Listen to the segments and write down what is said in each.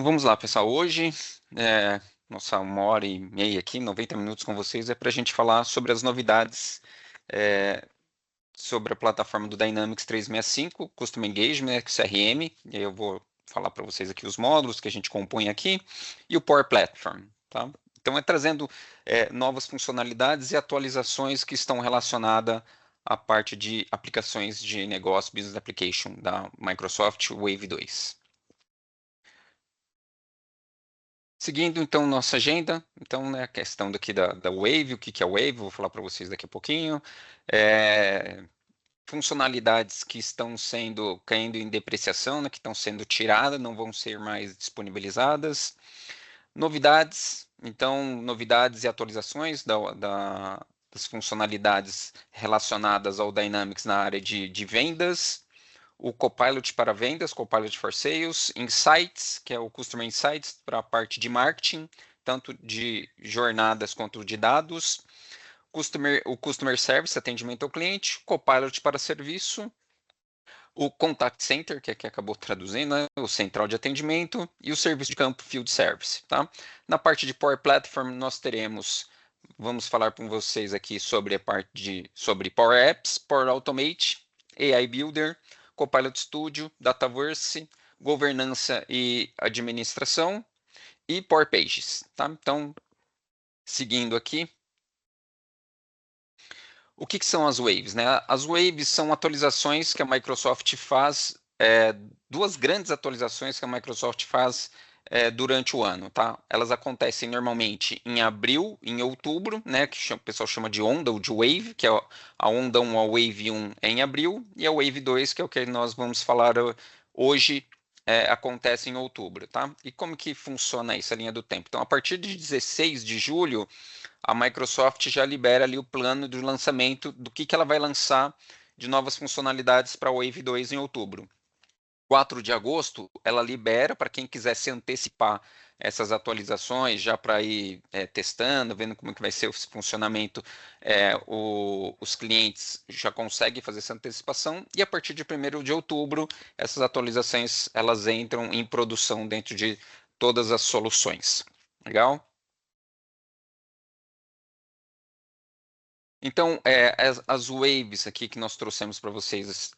Então vamos lá, pessoal. Hoje, nossa 1h30 aqui, 90 minutos com vocês, é para a gente falar sobre as novidades sobre a plataforma do Dynamics 365, Custom Engagement, CRM, e aí eu vou falar para vocês aqui os módulos que a gente compõe aqui, e o Power Platform, tá? Então é trazendo novas funcionalidades e atualizações que estão relacionadas à parte de aplicações de negócio, Business Application da Microsoft Wave 2. Seguindo, então, nossa agenda, então, né, a questão daqui da Wave, o que é a Wave, vou falar para vocês daqui a pouquinho. Funcionalidades que estão caindo em depreciação, né, que estão sendo tiradas, não vão ser mais disponibilizadas. Novidades, então, novidades e atualizações das funcionalidades relacionadas ao Dynamics na área de vendas, o Copilot para vendas, Copilot for Sales, Insights, que é o Customer Insights para a parte de marketing, tanto de jornadas quanto de dados, o Customer Service, atendimento ao cliente, Copilot para serviço, o Contact Center, que aqui acabou traduzindo, né? O central de atendimento, e o serviço de campo Field Service. Tá? Na parte de Power Platform, nós vamos falar com vocês aqui sobre a parte sobre Power Apps, Power Automate, AI Builder, Copilot Studio, Dataverse, governança e administração e Power Pages. Tá? Então, seguindo aqui, o que são as waves? Né? As waves são atualizações que a Microsoft faz, duas grandes atualizações que a Microsoft faz durante o ano. Tá? Elas acontecem normalmente em abril, em outubro, né, que o pessoal chama de onda ou de wave, que é a onda 1, a wave 1 é em abril, e a wave 2, que é o que nós vamos falar hoje, acontece em outubro. Tá? E como que funciona essa linha do tempo? Então, a partir de 16 de julho, a Microsoft já libera ali o plano de lançamento do que ela vai lançar de novas funcionalidades para a Wave 2 em outubro. 4 de agosto, ela libera para quem quiser se antecipar essas atualizações, já para ir testando, vendo como que vai ser o funcionamento, os clientes já conseguem fazer essa antecipação, e a partir de 1º de outubro, essas atualizações elas entram em produção dentro de todas as soluções. Legal? Então, as waves aqui que nós trouxemos para vocês,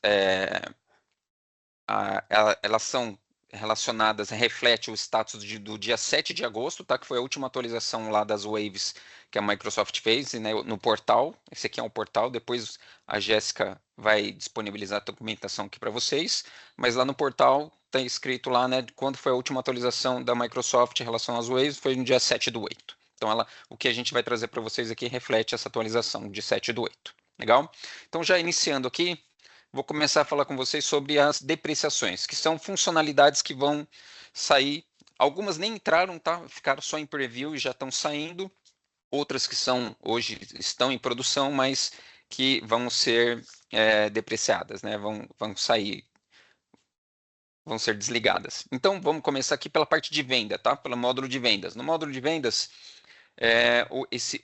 elas são relacionadas, reflete o status do dia 7 de agosto, tá? Que foi a última atualização lá das waves que a Microsoft fez, né, no portal. Esse aqui é um portal, depois a Jéssica vai disponibilizar a documentação aqui para vocês, mas lá no portal está escrito lá, né, quando foi a última atualização da Microsoft em relação às waves, foi no dia 7/8. Então, o que a gente vai trazer para vocês aqui reflete essa atualização de 7/8. Legal? Então, já iniciando aqui, vou começar a falar com vocês sobre as depreciações, que são funcionalidades que vão sair. Algumas nem entraram, tá? Ficaram só em preview e já estão saindo. Outras que hoje estão em produção, mas que vão ser depreciadas, né? Vão sair, vão ser desligadas. Então, vamos começar aqui pela parte de venda, tá? Pelo módulo de vendas. No módulo de vendas,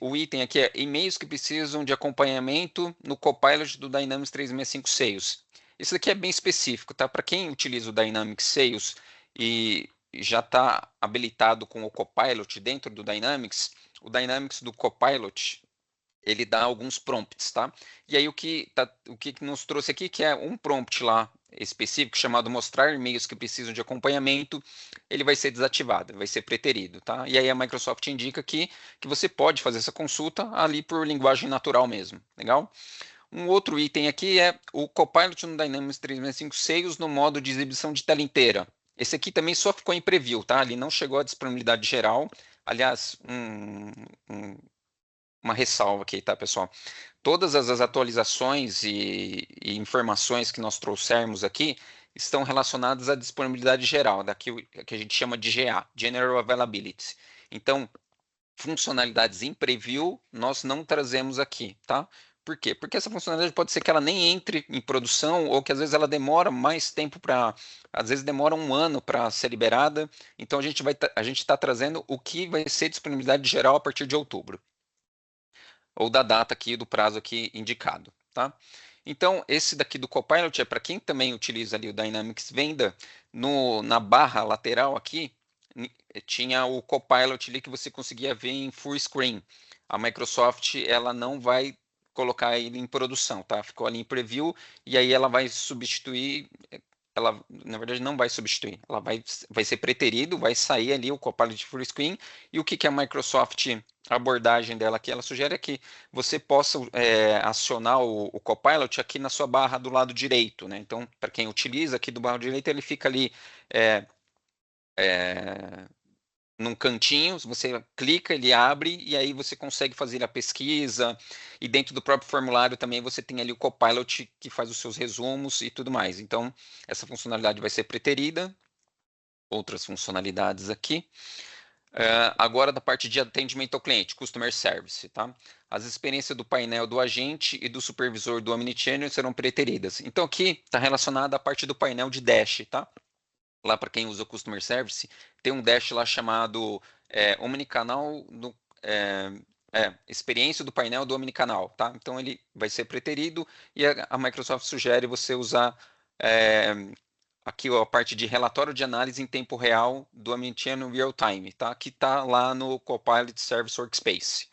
o item aqui é e-mails que precisam de acompanhamento no Copilot do Dynamics 365 Sales. Isso aqui é bem específico, tá? Para quem utiliza o Dynamics Sales e já está habilitado com o Copilot dentro do Dynamics, o Dynamics do Copilot, ele dá alguns prompts, tá? E aí o que nos trouxe aqui, que é um prompt lá específico, chamado mostrar e-mails que precisam de acompanhamento, ele vai ser desativado, vai ser preterido, tá? E aí a Microsoft indica que você pode fazer essa consulta ali por linguagem natural mesmo, legal? Um outro item aqui é o Copilot no Dynamics 365 Sales no modo de exibição de tela inteira. Esse aqui também só ficou em preview, tá? Ele não chegou à disponibilidade geral. Aliás, uma ressalva aqui, tá, pessoal? Todas as atualizações e informações que nós trouxermos aqui estão relacionadas à disponibilidade geral, daqui que a gente chama de GA, General Availability. Então, funcionalidades em preview nós não trazemos aqui, tá? Por quê? Porque essa funcionalidade pode ser que ela nem entre em produção ou que às vezes ela demora mais tempo às vezes demora 1 ano para ser liberada. Então a gente está trazendo o que vai ser disponibilidade geral a partir de outubro ou da data aqui do prazo aqui indicado, tá? Então, esse daqui do Copilot é para quem também utiliza ali o Dynamics Venda, na barra lateral aqui, tinha o Copilot ali que você conseguia ver em full screen. A Microsoft, ela não vai colocar ele em produção, tá? Ficou ali em preview e aí ela vai substituir, ela na verdade não vai substituir, ela vai ser preterido, vai sair ali o Copilot full screen. E o que que a Microsoft, a abordagem dela aqui, ela sugere é que você possa acionar o Copilot aqui na sua barra do lado direito, né? Então, para quem utiliza aqui do barra direito, ele fica ali é, é, num cantinho, você clica, ele abre e aí você consegue fazer a pesquisa, e dentro do próprio formulário também você tem ali o Copilot que faz os seus resumos e tudo mais. Então, essa funcionalidade vai ser preterida. Outras funcionalidades aqui. Agora da parte de atendimento ao cliente, Customer Service, tá? As experiências do painel do agente e do supervisor do Omnichannel serão preteridas. Então aqui está relacionada à parte do painel de Dash, tá? Lá para quem usa o Customer Service, tem um dash lá chamado Omnicanal, experiência do painel do Omnicanal, tá? Então ele vai ser preterido e a Microsoft sugere você usar aqui a parte de relatório de análise em tempo real do Omnichannel Real Time, tá? Que está lá no Copilot Service Workspace.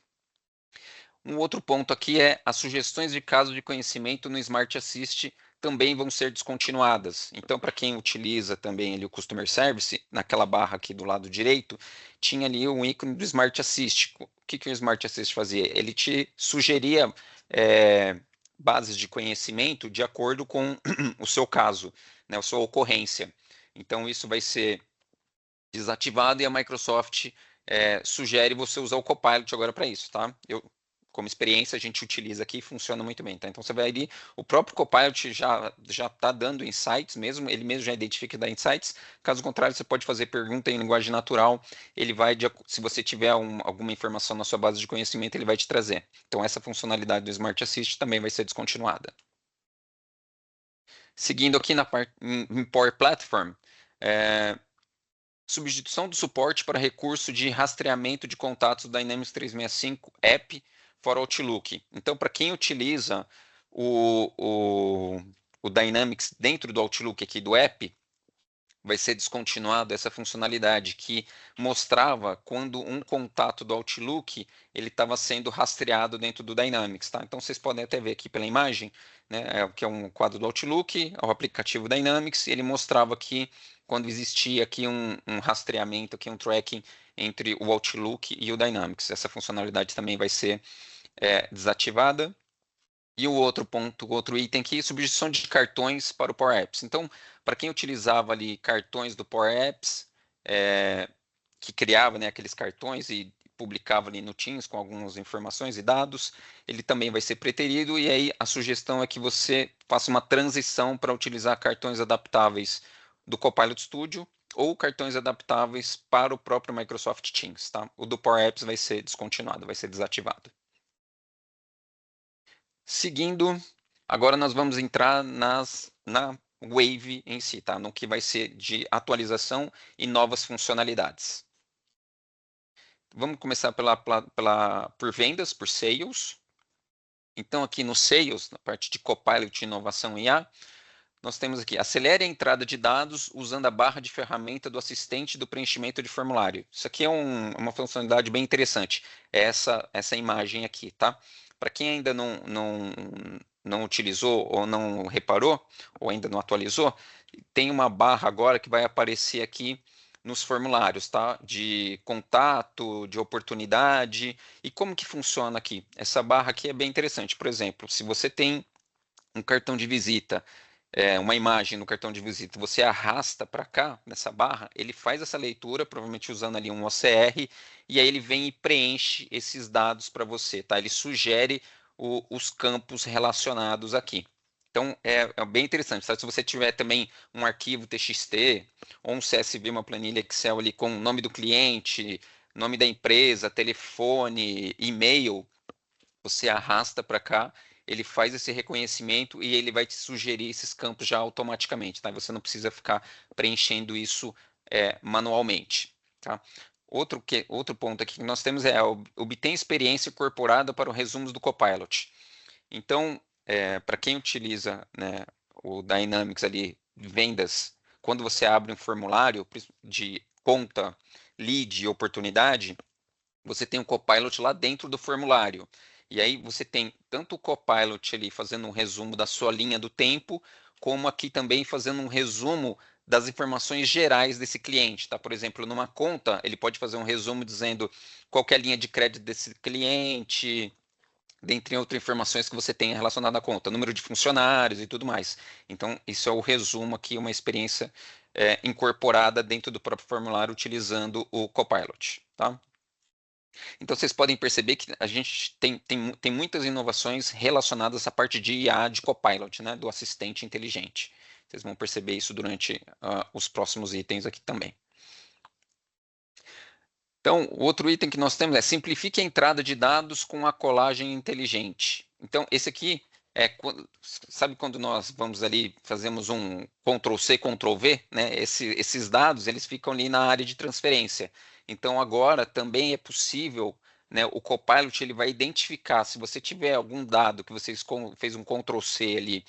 Um outro ponto aqui é as sugestões de caso de conhecimento no Smart Assist também vão ser descontinuadas. Então, para quem utiliza também ali o Customer Service, naquela barra aqui do lado direito, tinha ali um ícone do Smart Assist. O que o Smart Assist fazia? Ele te sugeria bases de conhecimento de acordo com o seu caso, né, a sua ocorrência. Então, isso vai ser desativado e a Microsoft sugere você usar o Copilot agora para isso, tá? Como experiência, a gente utiliza aqui e funciona muito bem, tá? Então, você vai ali, o próprio Copilot já está dando insights mesmo, ele mesmo já identifica e dá insights. Caso contrário, você pode fazer pergunta em linguagem natural, ele vai, se você tiver alguma informação na sua base de conhecimento, ele vai te trazer. Então, essa funcionalidade do Smart Assist também vai ser descontinuada. Seguindo aqui na parte em Power Platform, substituição do suporte para recurso de rastreamento de contatos do Dynamics 365 App for Outlook. Então, para quem utiliza o Dynamics dentro do Outlook aqui do app, vai ser descontinuado essa funcionalidade que mostrava quando um contato do Outlook ele estava sendo rastreado dentro do Dynamics, tá? Então vocês podem até ver aqui pela imagem, né, que é um quadro do Outlook, o aplicativo Dynamics, ele mostrava que quando existia aqui um rastreamento, aqui um tracking entre o Outlook e o Dynamics. Essa funcionalidade também vai ser desativada. E o outro ponto, o outro item aqui, substituição de cartões para o Power Apps. Então, para quem utilizava ali cartões do Power Apps, que criava, né, aqueles cartões e publicava ali no Teams com algumas informações e dados, ele também vai ser preterido. E aí a sugestão é que você faça uma transição para utilizar cartões adaptáveis do Copilot Studio ou cartões adaptáveis para o próprio Microsoft Teams, tá? O do Power Apps vai ser descontinuado, vai ser desativado. Seguindo, agora nós vamos entrar na Wave em si, tá? No que vai ser de atualização e novas funcionalidades. Vamos começar por vendas, por sales. Então, aqui no sales, na parte de Copilot Inovação IA, nós temos aqui, acelere a entrada de dados usando a barra de ferramenta do assistente do preenchimento de formulário. Isso aqui é uma funcionalidade bem interessante, é essa imagem aqui, tá? Para quem ainda não utilizou ou não reparou, ou ainda não atualizou, tem uma barra agora que vai aparecer aqui nos formulários, tá? De contato, de oportunidade. E como que funciona aqui? Essa barra aqui é bem interessante. Por exemplo, se você tem um cartão de visita, uma imagem no cartão de visita, você arrasta para cá, nessa barra, ele faz essa leitura, provavelmente usando ali um OCR, e aí ele vem e preenche esses dados para você, tá? Ele sugere os campos relacionados aqui. Então, é bem interessante, tá? Se você tiver também um arquivo TXT ou um CSV, uma planilha Excel ali com o nome do cliente, nome da empresa, telefone, e-mail, você arrasta para cá, ele faz esse reconhecimento e ele vai te sugerir esses campos já automaticamente, tá? Você não precisa ficar preenchendo isso manualmente, tá? Outro ponto aqui que nós temos é obter experiência incorporada para os resumos do Copilot. Então, para quem utiliza, né, o Dynamics ali, vendas, quando você abre um formulário conta, lead e oportunidade, você tem o Copilot lá dentro do formulário. E aí você tem tanto o Copilot ali fazendo um resumo da sua linha do tempo, como aqui também fazendo um resumo das informações gerais desse cliente, tá? Por exemplo, numa conta, ele pode fazer um resumo dizendo qual que é a linha de crédito desse cliente, dentre outras informações que você tenha relacionada à conta, número de funcionários e tudo mais. Então, isso é o resumo aqui, uma experiência incorporada dentro do próprio formulário utilizando o Copilot, tá? Então, vocês podem perceber que a gente tem muitas inovações relacionadas à parte de IA de Copilot, né, do assistente inteligente. Vocês vão perceber isso durante os próximos itens aqui também. Então, o outro item que nós temos é simplifique a entrada de dados com a colagem inteligente. Então, esse aqui sabe quando nós vamos ali, fazemos um Ctrl+C, Ctrl+V, né? Esses dados, eles ficam ali na área de transferência. Então, agora também é possível, né, o Copilot ele vai identificar, se você tiver algum dado que você fez um Ctrl+C ali,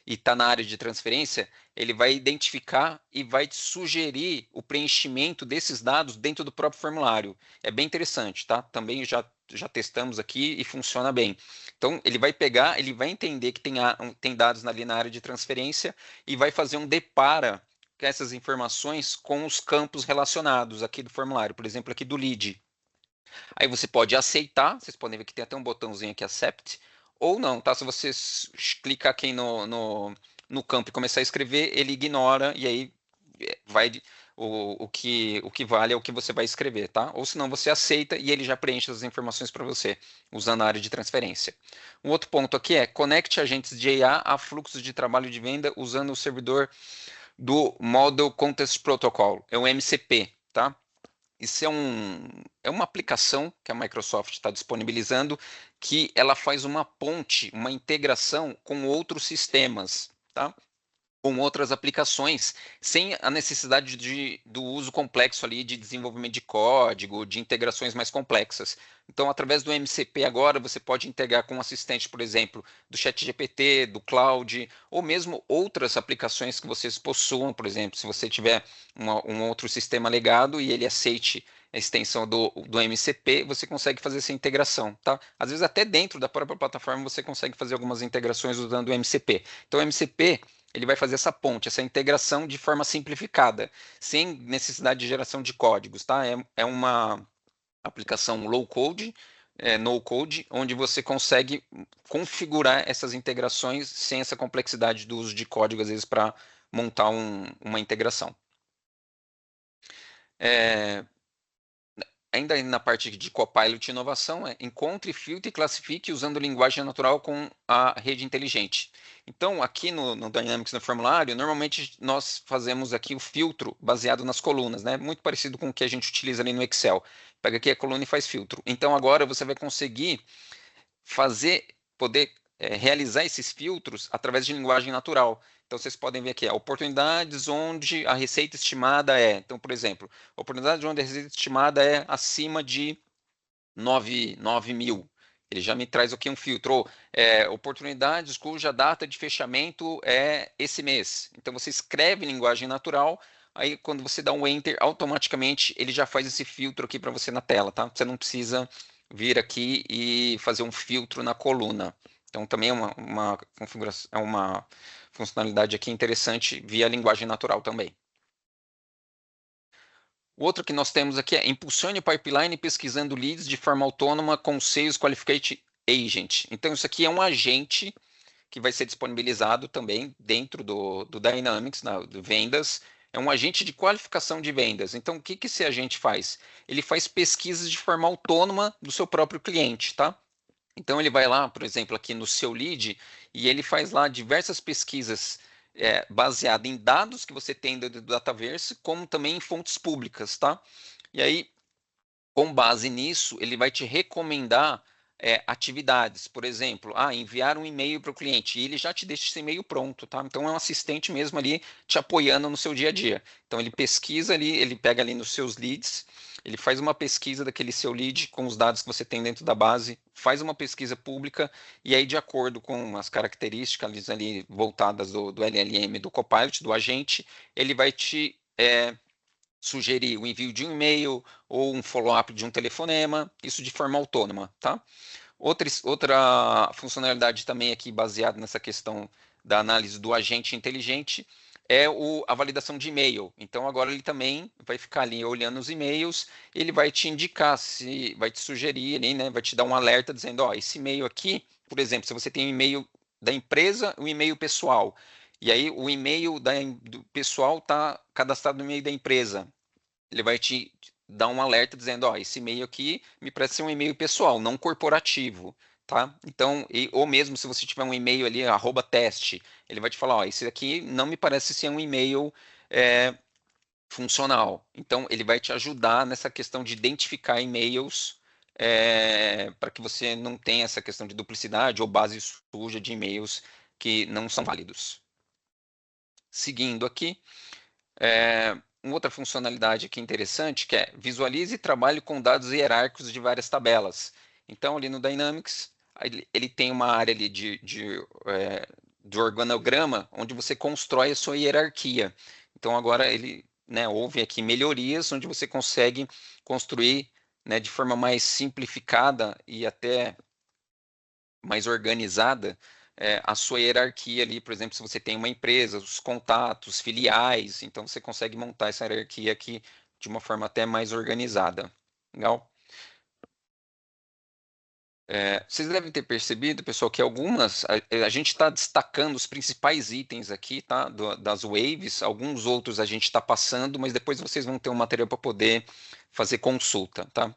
e está na área de transferência, ele vai identificar e vai te sugerir o preenchimento desses dados dentro do próprio formulário. É bem interessante, tá? Também já testamos aqui e funciona bem. Então, ele vai pegar, ele vai entender que tem dados ali na área de transferência e vai fazer um depara essas informações com os campos relacionados aqui do formulário, por exemplo, aqui do lead. Aí você pode aceitar, vocês podem ver que tem até um botãozinho aqui, accept, ou não, tá? Se você clicar aqui no campo e começar a escrever, ele ignora e aí vai o que vale é o que você vai escrever, tá? Ou senão você aceita e ele já preenche as informações para você, usando a área de transferência. Um outro ponto aqui é conecte agentes de IA a fluxos de trabalho de venda usando o servidor do Model Context Protocol, é o MCP, tá? Isso é uma aplicação que a Microsoft está disponibilizando que ela faz uma ponte, uma integração com outros sistemas, tá? Com outras aplicações, sem a necessidade do uso complexo ali de desenvolvimento de código, de integrações mais complexas. Então, através do MCP agora, você pode integrar com um assistente, por exemplo, do ChatGPT, do Cloud, ou mesmo outras aplicações que vocês possuam, por exemplo, se você tiver um outro sistema legado e ele aceite a extensão do MCP, você consegue fazer essa integração, tá? Às vezes até dentro da própria plataforma você consegue fazer algumas integrações usando o MCP. Então, o MCP ele vai fazer essa ponte, essa integração de forma simplificada, sem necessidade de geração de códigos, tá? É uma aplicação low code, no code, onde você consegue configurar essas integrações sem essa complexidade do uso de código, às vezes, para montar uma integração. Ainda na parte de Copilot e inovação, encontre, filtre e classifique usando linguagem natural com a rede inteligente. Então, aqui no Dynamics no formulário, normalmente nós fazemos aqui o filtro baseado nas colunas, né? Muito parecido com o que a gente utiliza ali no Excel. Pega aqui a coluna e faz filtro. Então, agora você vai conseguir poder realizar esses filtros através de linguagem natural. Então, vocês podem ver aqui, oportunidades onde a receita estimada é. Então, por exemplo, oportunidades onde a receita estimada é acima de 9 mil. Ele já me traz aqui um filtro. Ou, oportunidades cuja data de fechamento é esse mês. Então, você escreve em linguagem natural, aí quando você dá um Enter, automaticamente ele já faz esse filtro aqui para você na tela, tá? Você não precisa vir aqui e fazer um filtro na coluna. Então, também é uma configuração, é uma funcionalidade aqui interessante via linguagem natural também. O outro que nós temos aqui é impulsione o pipeline pesquisando leads de forma autônoma com Sales Qualification Agent. Então, isso aqui é um agente que vai ser disponibilizado também dentro do Dynamics, do vendas. É um agente de qualificação de vendas. Então, o que esse agente faz? Ele faz pesquisas de forma autônoma do seu próprio cliente, tá? Então, ele vai lá, por exemplo, aqui no seu lead, e ele faz lá diversas pesquisas baseadas em dados que você tem do Dataverse, como também em fontes públicas, tá? E aí, com base nisso, ele vai te recomendar atividades. Por exemplo, enviar um e-mail para o cliente, e ele já te deixa esse e-mail pronto, tá? Então, é um assistente mesmo ali te apoiando no seu dia a dia. Então, ele pesquisa ali, ele pega ali nos seus leads, ele faz uma pesquisa daquele seu lead com os dados que você tem dentro da base, faz uma pesquisa pública e aí, de acordo com as características ali voltadas do LLM, do Copilot, do agente, ele vai te sugerir o envio de um e-mail ou um follow-up de um telefonema, isso de forma autônoma, tá? Outra funcionalidade também aqui baseada nessa questão da análise do agente inteligente é a validação de e-mail. Então agora ele também vai ficar ali olhando os e-mails, ele vai te indicar, vai te sugerir ali, né, vai te dar um alerta dizendo, ó, esse e-mail aqui, por exemplo, se você tem um e-mail da empresa, um e-mail pessoal, e aí o e-mail do pessoal está cadastrado no e-mail da empresa, ele vai te dar um alerta dizendo, ó, esse e-mail aqui me parece ser um e-mail pessoal, não corporativo, tá? Então, ou mesmo se você tiver um e-mail ali, @teste, ele vai te falar, ó, esse aqui não me parece ser um e-mail funcional. Então, ele vai te ajudar nessa questão de identificar e-mails para que você não tenha essa questão de duplicidade ou base suja de e-mails que não são válidos. Seguindo aqui, uma outra funcionalidade aqui interessante que é visualize e trabalhe com dados hierárquicos de várias tabelas. Então, ali no Dynamics, ele tem uma área ali de organograma onde você constrói a sua hierarquia. Então, agora ele, né, houve aqui melhorias onde você consegue construir, né, de forma mais simplificada e até mais organizada a sua hierarquia ali, por exemplo, se você tem uma empresa, os contatos, filiais, então você consegue montar essa hierarquia aqui de uma forma até mais organizada. Legal? Vocês devem ter percebido, pessoal, que a gente está destacando os principais itens aqui, tá? Das waves, alguns outros a gente está passando, mas depois vocês vão ter um material para poder fazer consulta, tá?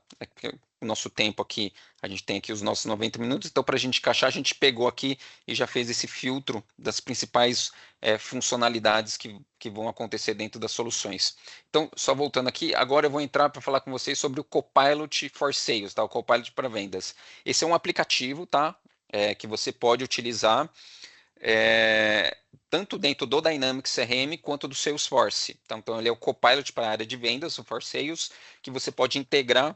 O nosso tempo aqui, a gente tem aqui os nossos 90 minutos, então para a gente encaixar, a gente pegou aqui e já fez esse filtro das principais funcionalidades que vão acontecer dentro das soluções. Então, só voltando aqui, agora eu vou entrar para falar com vocês sobre o Copilot for Sales, tá? O Copilot para vendas. Esse é um aplicativo, tá? Que você pode utilizar tanto dentro do Dynamics CRM quanto do Salesforce. Então, ele é o Copilot para a área de vendas, o For Sales, que você pode integrar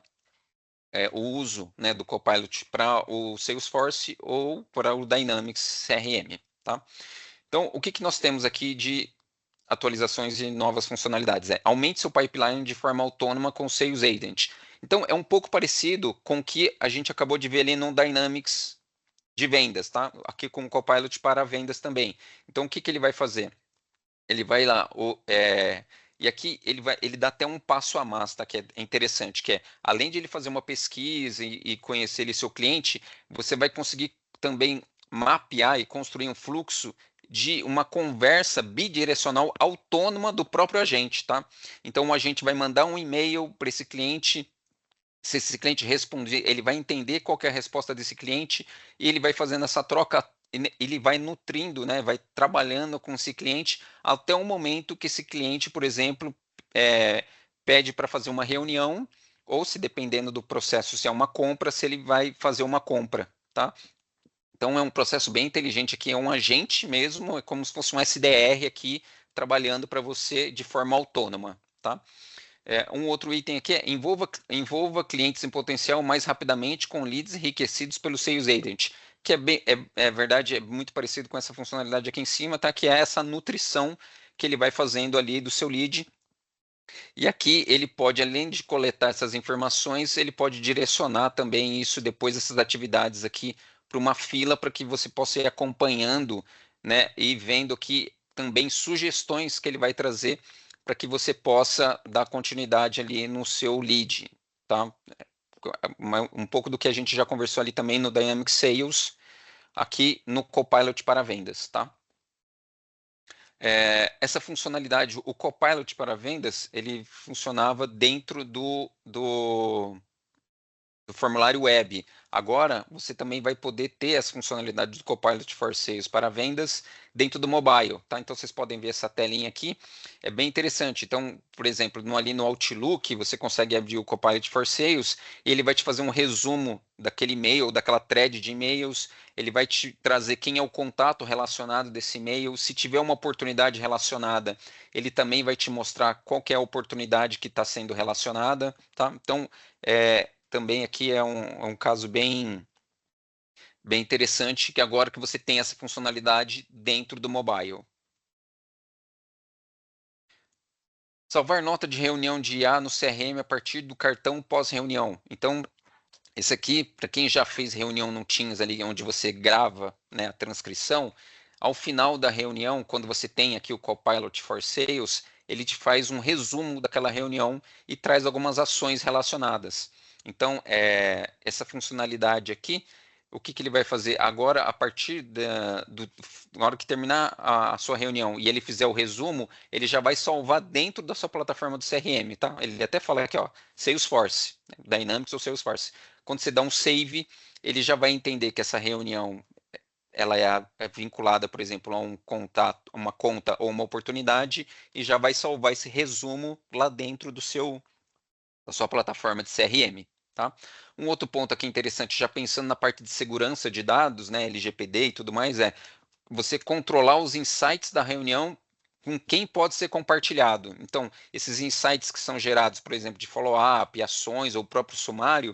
o uso, né, do Copilot para o Salesforce ou para o Dynamics CRM, tá? Então, o que nós temos aqui de atualizações e novas funcionalidades? Aumente seu pipeline de forma autônoma com o Sales Agent. Então, é um pouco parecido com o que a gente acabou de ver ali no Dynamics de vendas, tá? Aqui com o Copilot para vendas também. Então, o que ele vai fazer? Ele vai lá, e aqui ele dá até um passo a mais, tá? Que é interessante, que é, além de ele fazer uma pesquisa e conhecer ele, seu cliente, você vai conseguir também mapear e construir um fluxo de uma conversa bidirecional autônoma do próprio agente, tá? Então, o agente vai mandar um e-mail para esse cliente. Se esse cliente responder, ele vai entender qual que é a resposta desse cliente e ele vai fazendo essa troca, ele vai nutrindo, né, vai trabalhando com esse cliente até o momento que esse cliente, por exemplo, pede para fazer uma reunião, ou se dependendo do processo, se é uma compra, se ele vai fazer uma compra, tá? Então é um processo bem inteligente aqui, é um agente mesmo, é como se fosse um SDR aqui trabalhando para você de forma autônoma, tá? Um outro item aqui é envolva clientes em potencial mais rapidamente com leads enriquecidos pelo Sales Agent, que é verdade, é muito parecido com essa funcionalidade aqui em cima, tá? Que é essa nutrição que ele vai fazendo ali do seu lead. E aqui ele pode, além de coletar essas informações, ele pode direcionar também isso depois dessas atividades aqui para uma fila para que você possa ir acompanhando, né? E vendo aqui também sugestões que ele vai trazer para que você possa dar continuidade ali no seu lead, tá? Um pouco do que a gente já conversou ali também no Dynamic Sales, aqui no Copilot para vendas, tá? Essa funcionalidade, o Copilot para vendas, ele funcionava dentro do formulário web. Agora, você também vai poder ter as funcionalidades do Copilot for Sales para vendas dentro do mobile, tá? Então, vocês podem ver essa telinha aqui, é bem interessante. Então, por exemplo, ali no Outlook, você consegue abrir o Copilot for Sales e ele vai te fazer um resumo daquele e-mail, daquela thread de e-mails, ele vai te trazer quem é o contato relacionado desse e-mail, se tiver uma oportunidade relacionada, ele também vai te mostrar qual que é a oportunidade que está sendo relacionada, tá? Então, também aqui é um caso bem interessante, que agora que você tem essa funcionalidade dentro do mobile. Salvar nota de reunião de IA no CRM a partir do cartão pós-reunião. Então, esse aqui, para quem já fez reunião no Teams ali, onde você grava, né, a transcrição, ao final da reunião, quando você tem aqui o Copilot for Sales, ele te faz um resumo daquela reunião e traz algumas ações relacionadas. Então, essa funcionalidade aqui, o que, que ele vai fazer agora, a partir na hora que terminar a sua reunião e ele fizer o resumo, ele já vai salvar dentro da sua plataforma do CRM, tá? Ele até fala aqui, ó, Salesforce, Dynamics ou Salesforce. Quando você dá um save, ele já vai entender que essa reunião ela é vinculada, por exemplo, a um contato, uma conta ou uma oportunidade e já vai salvar esse resumo lá dentro da sua plataforma de CRM. Tá? Um outro ponto aqui interessante, já pensando na parte de segurança de dados, né, LGPD e tudo mais, é você controlar os insights da reunião com quem pode ser compartilhado. Então, esses insights que são gerados, por exemplo, de follow-up, ações ou próprio sumário,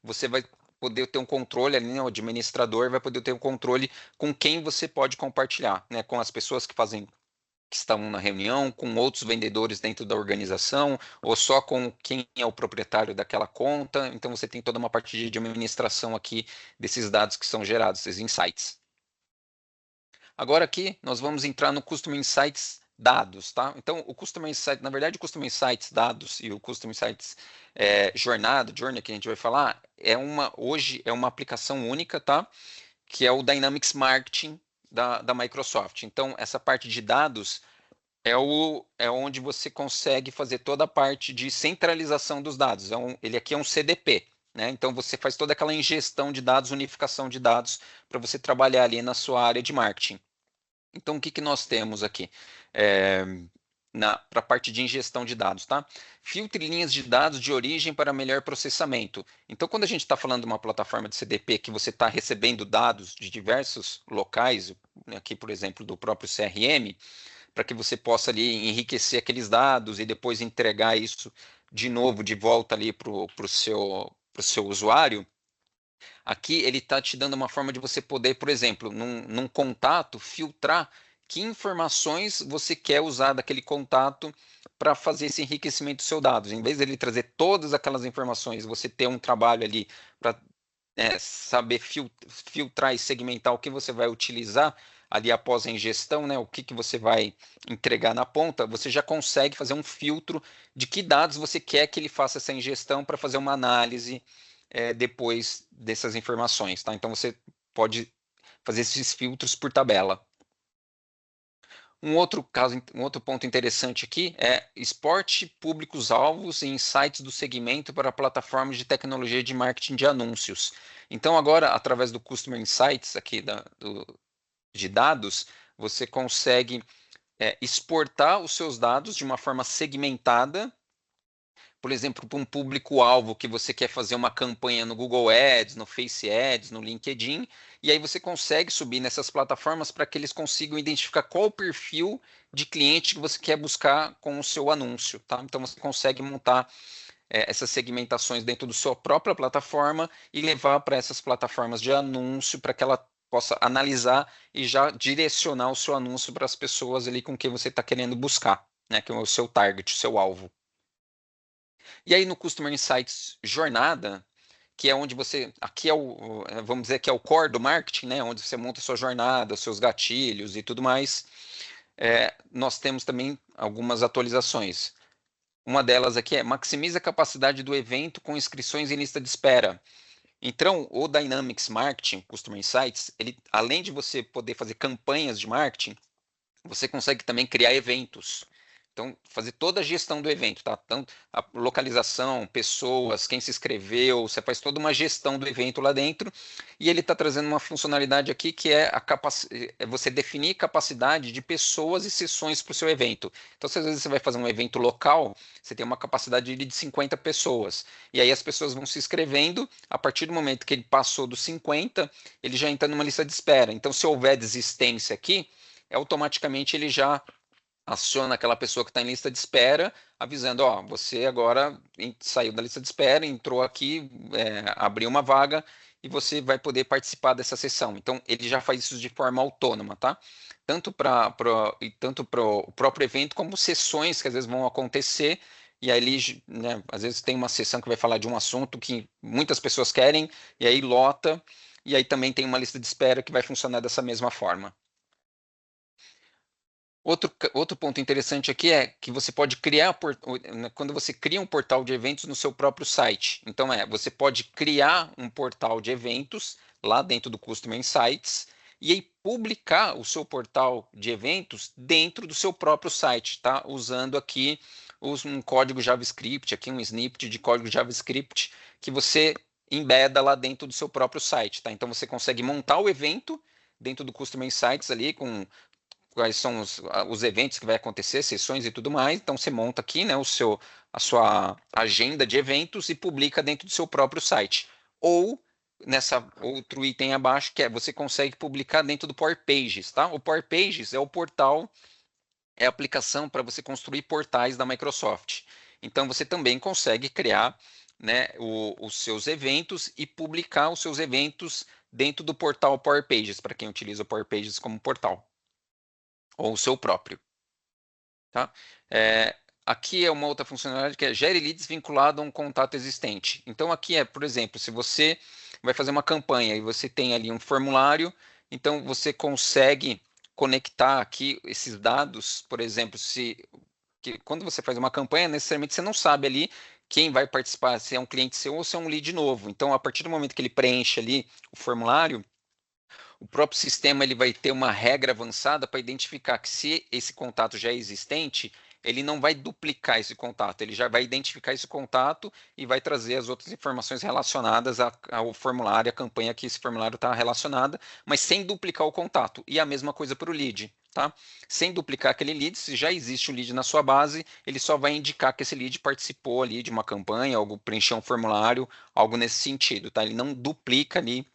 você vai poder ter um controle ali, né, o administrador vai poder ter um controle com quem você pode compartilhar, né, com as pessoas que estão na reunião, com outros vendedores dentro da organização, ou só com quem é o proprietário daquela conta. Então, você tem toda uma parte de administração aqui desses dados que são gerados, esses insights. Agora aqui, nós vamos entrar no Customer Insights dados, tá? Então, o Customer Insights, na verdade, o Customer Insights dados e o Customer Insights Journey, que a gente vai falar, hoje é uma aplicação única, tá? Que é o Dynamics Marketing da Microsoft. Então, essa parte de dados é onde você consegue fazer toda a parte de centralização dos dados. Ele aqui é um CDP, né? Então você faz toda aquela ingestão de dados, unificação de dados para você trabalhar ali na sua área de marketing. Então o que, que nós temos aqui? Para a parte de ingestão de dados, tá? Filtre linhas de dados de origem para melhor processamento. Então, quando a gente está falando de uma plataforma de CDP que você está recebendo dados de diversos locais, aqui, por exemplo, do próprio CRM, para que você possa ali enriquecer aqueles dados e depois entregar isso de novo, de volta ali para o seu usuário, aqui ele está te dando uma forma de você poder, por exemplo, num contato, filtrar que informações você quer usar daquele contato para fazer esse enriquecimento dos seus dados. Em vez dele trazer todas aquelas informações, você ter um trabalho ali para saber filtrar e segmentar o que você vai utilizar ali após a ingestão, né, o que, que você vai entregar na ponta, você já consegue fazer um filtro de que dados você quer que ele faça essa ingestão para fazer uma análise depois dessas informações. Tá? Então você pode fazer esses filtros por tabela. Um outro ponto interessante aqui é exporte públicos-alvos e insights do segmento para plataformas de tecnologia de marketing de anúncios. Então, agora, através do Customer Insights aqui de dados, você consegue exportar os seus dados de uma forma segmentada, por exemplo, para um público-alvo que você quer fazer uma campanha no Google Ads, no Face Ads, no LinkedIn, e aí você consegue subir nessas plataformas para que eles consigam identificar qual o perfil de cliente que você quer buscar com o seu anúncio, tá? Então você consegue montar essas segmentações dentro da sua própria plataforma e levar para essas plataformas de anúncio para que ela possa analisar e já direcionar o seu anúncio para as pessoas ali com quem você está querendo buscar, né? Que é o seu target, o seu alvo. E aí no Customer Insights Jornada, que é onde você, aqui vamos dizer que é o core do marketing, né, onde você monta a sua jornada, os seus gatilhos e tudo mais, nós temos também algumas atualizações. Uma delas aqui é maximiza a capacidade do evento com inscrições em lista de espera. Então, o Dynamics Marketing, Customer Insights, ele, além de você poder fazer campanhas de marketing, você consegue também criar eventos. Então, fazer toda a gestão do evento, tá? Tanto a localização, pessoas, quem se inscreveu, você faz toda uma gestão do evento lá dentro. E ele está trazendo uma funcionalidade aqui que é você definir capacidade de pessoas e sessões para o seu evento. Então, se às vezes você vai fazer um evento local, você tem uma capacidade de 50 pessoas. E aí as pessoas vão se inscrevendo. A partir do momento que ele passou dos 50, ele já entra numa lista de espera. Então, se houver desistência aqui, automaticamente ele já aciona aquela pessoa que está em lista de espera, avisando, ó, você agora saiu da lista de espera, entrou aqui, abriu uma vaga e você vai poder participar dessa sessão. Então, ele já faz isso de forma autônoma, tá? Tanto para o próprio evento, como sessões que às vezes vão acontecer, e aí, né, às vezes tem uma sessão que vai falar de um assunto que muitas pessoas querem, e aí lota, e aí também tem uma lista de espera que vai funcionar dessa mesma forma. Outro ponto interessante aqui é que você pode criar, quando você cria um portal de eventos no seu próprio site. Então, você pode criar um portal de eventos lá dentro do Customer Insights e aí publicar o seu portal de eventos dentro do seu próprio site, tá? Usando aqui um código JavaScript, aqui um snippet de código JavaScript que você embeda lá dentro do seu próprio site, tá? Então, você consegue montar o evento dentro do Customer Insights ali com quais são os eventos que vai acontecer, sessões e tudo mais. Então você monta aqui, né, a sua agenda de eventos e publica dentro do seu próprio site. Ou nessa outro item abaixo, que é você consegue publicar dentro do Power Pages, tá? O Power Pages é o portal, é a aplicação para você construir portais da Microsoft. Então você também consegue criar, né, os seus eventos e publicar os seus eventos dentro do portal Power Pages, para quem utiliza o Power Pages como portal ou o seu próprio. Tá? Aqui é uma outra funcionalidade que é gere leads vinculado a um contato existente. Então aqui por exemplo, se você vai fazer uma campanha e você tem ali um formulário, então você consegue conectar aqui esses dados, por exemplo, quando você faz uma campanha, necessariamente você não sabe ali quem vai participar, se é um cliente seu ou se é um lead novo. Então, a partir do momento que ele preenche ali o formulário, o próprio sistema ele vai ter uma regra avançada para identificar que se esse contato já é existente, ele não vai duplicar esse contato, ele já vai identificar esse contato e vai trazer as outras informações relacionadas ao formulário, a campanha que esse formulário está relacionada, mas sem duplicar o contato. E a mesma coisa para o lead, tá? Sem duplicar aquele lead, se já existe um lead na sua base, ele só vai indicar que esse lead participou ali de uma campanha, algo preencheu um formulário, algo nesse sentido, tá? Ele não duplica ali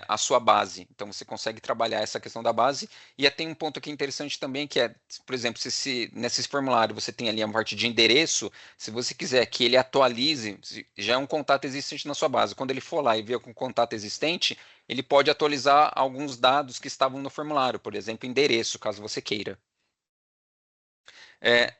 a sua base. Então você consegue trabalhar essa questão da base. E tem um ponto aqui interessante também, que é, por exemplo, se nesse formulário você tem ali a parte de endereço, se você quiser que ele atualize, já é um contato existente na sua base. Quando ele for lá e ver com contato existente, ele pode atualizar alguns dados que estavam no formulário, por exemplo, endereço, caso você queira.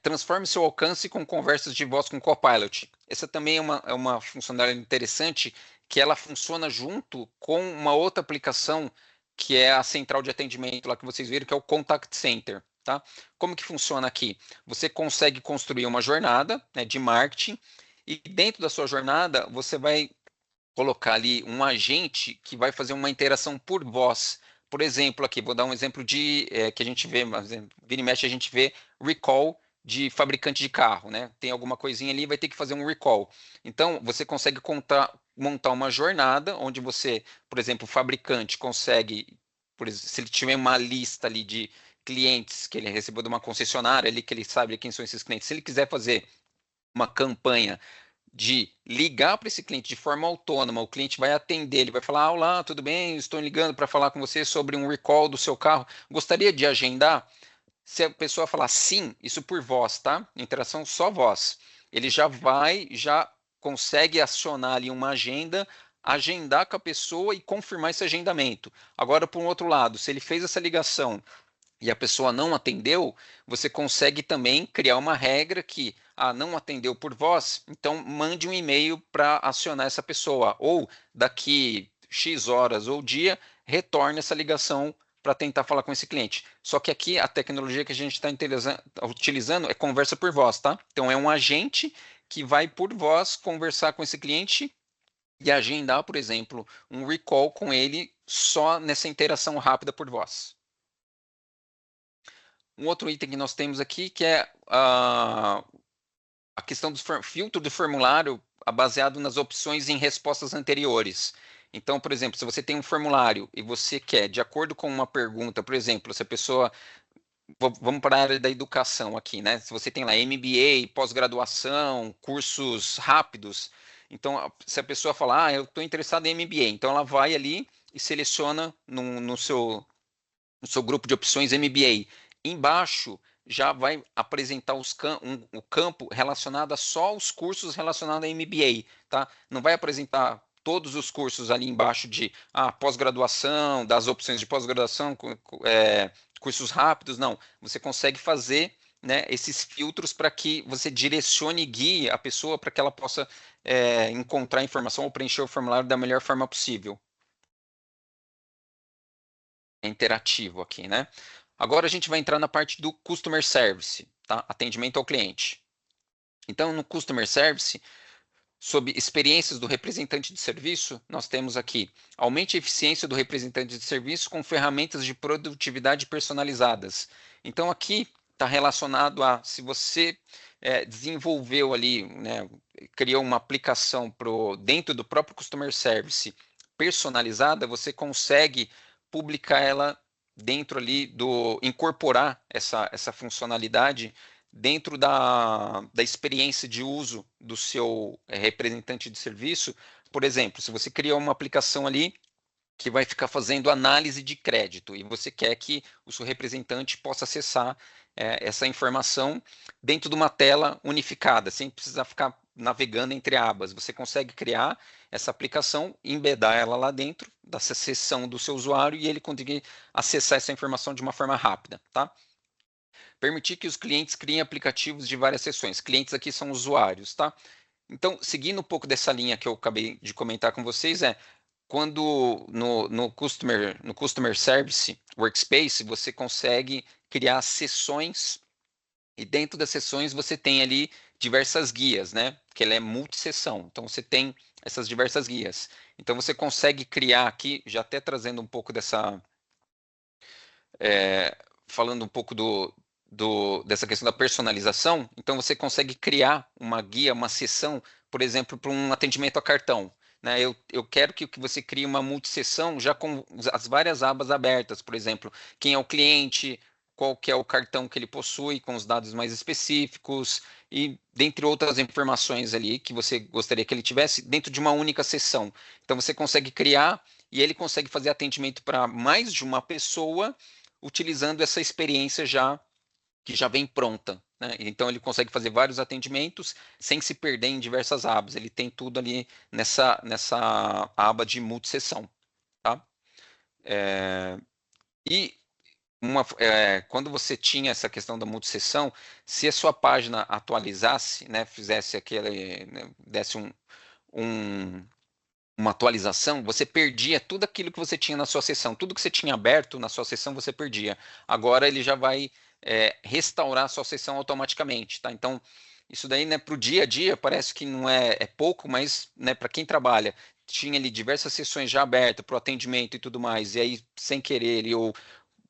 Transforme seu alcance com conversas de voz com Copilot. Essa também é uma funcionalidade interessante, que ela funciona junto com uma outra aplicação, que é a central de atendimento, lá que vocês viram, que é o Contact Center. Tá? Como que funciona aqui? Você consegue construir uma jornada, né, de marketing, e dentro da sua jornada, você vai colocar ali um agente que vai fazer uma interação por voz. Por exemplo, aqui, vou dar um exemplo que a gente vê, vira e mexe a gente vê recall de fabricante de carro, né? Tem alguma coisinha ali, vai ter que fazer um recall. Então, você consegue montar uma jornada onde você, por exemplo, o fabricante consegue, se ele tiver uma lista ali de clientes que ele recebeu de uma concessionária ali, que ele sabe quem são esses clientes, se ele quiser fazer uma campanha de ligar para esse cliente de forma autônoma, o cliente vai atender, ele vai falar: olá, tudo bem? Estou ligando para falar com você sobre um recall do seu carro. Gostaria de agendar? Se a pessoa falar sim, isso por voz, tá? Interação só voz. Ele já consegue acionar ali uma agenda, agendar com a pessoa e confirmar esse agendamento. Agora, por um outro lado, se ele fez essa ligação e a pessoa não atendeu, você consegue também criar uma regra que não atendeu por voz, então mande um e-mail para acionar essa pessoa, ou daqui X horas ou dia, retorne essa ligação para tentar falar com esse cliente. Só que aqui a tecnologia que a gente está utilizando é conversa por voz, tá? Então é um agente que vai por voz conversar com esse cliente e agendar, por exemplo, um recall com ele só nessa interação rápida por voz. Um outro item que nós temos aqui, que é a questão do filtro do formulário baseado nas opções em respostas anteriores. Então, por exemplo, se você tem um formulário e você quer, de acordo com uma pergunta, por exemplo, se a pessoa. Vamos para a área da educação aqui, né? Se você tem lá MBA, pós-graduação, cursos rápidos, então, se a pessoa falar, eu estou interessado em MBA, então ela vai ali e seleciona no seu grupo de opções MBA. Embaixo já vai apresentar o campo relacionado a só os cursos relacionados a MBA, tá? Não vai apresentar todos os cursos ali embaixo de pós-graduação, das opções de pós-graduação, cursos rápidos, não. Você consegue fazer, né, esses filtros para que você direcione e guie a pessoa para que ela possa encontrar informação ou preencher o formulário da melhor forma possível. É interativo aqui, né? Agora a gente vai entrar na parte do Customer Service, tá? Atendimento ao cliente. Então, no Customer Service, sob experiências do representante de serviço, nós temos aqui: aumente a eficiência do representante de serviço com ferramentas de produtividade personalizadas. Então, aqui está relacionado a se você desenvolveu ali, né, criou uma aplicação dentro do próprio Customer Service personalizada, você consegue publicar ela dentro ali incorporar essa funcionalidade dentro da experiência de uso do seu representante de serviço. Por exemplo, se você cria uma aplicação ali que vai ficar fazendo análise de crédito e você quer que o seu representante possa acessar essa informação dentro de uma tela unificada, sem precisar ficar navegando entre abas. Você consegue criar essa aplicação, embedar ela lá dentro dessa seção do seu usuário e ele conseguir acessar essa informação de uma forma rápida, tá? Permitir que os clientes criem aplicativos de várias seções. Clientes aqui são usuários, tá? Então, seguindo um pouco dessa linha que eu acabei de comentar com vocês, quando no Customer Service Workspace, você consegue criar sessões e dentro das sessões você tem ali diversas guias, né? Que ela é multisseção. Então, você tem essas diversas guias. Então, você consegue criar aqui, já até trazendo um pouco falando um pouco dessa questão da personalização, então você consegue criar uma guia, uma seção, por exemplo, para um atendimento a cartão. Né? Eu quero que você crie uma multisseção já com as várias abas abertas, por exemplo, quem é o cliente, qual que é o cartão que ele possui, com os dados mais específicos, e dentre outras informações ali que você gostaria que ele tivesse dentro de uma única sessão. Então você consegue criar e ele consegue fazer atendimento para mais de uma pessoa utilizando essa experiência que já vem pronta. Né? Então ele consegue fazer vários atendimentos sem se perder em diversas abas. Ele tem tudo ali nessa aba de multisseção. Tá? E quando você tinha essa questão da multisseção, se a sua página atualizasse, né, fizesse aquele, né, desse uma atualização, você perdia tudo aquilo que você tinha na sua sessão. Tudo que você tinha aberto na sua sessão, você perdia. Agora ele já vai restaurar a sua sessão automaticamente. Tá? Então, isso daí, né, para o dia a dia, parece que não é pouco, mas né, para quem trabalha, tinha ali diversas sessões já abertas para o atendimento e tudo mais, e aí, sem querer,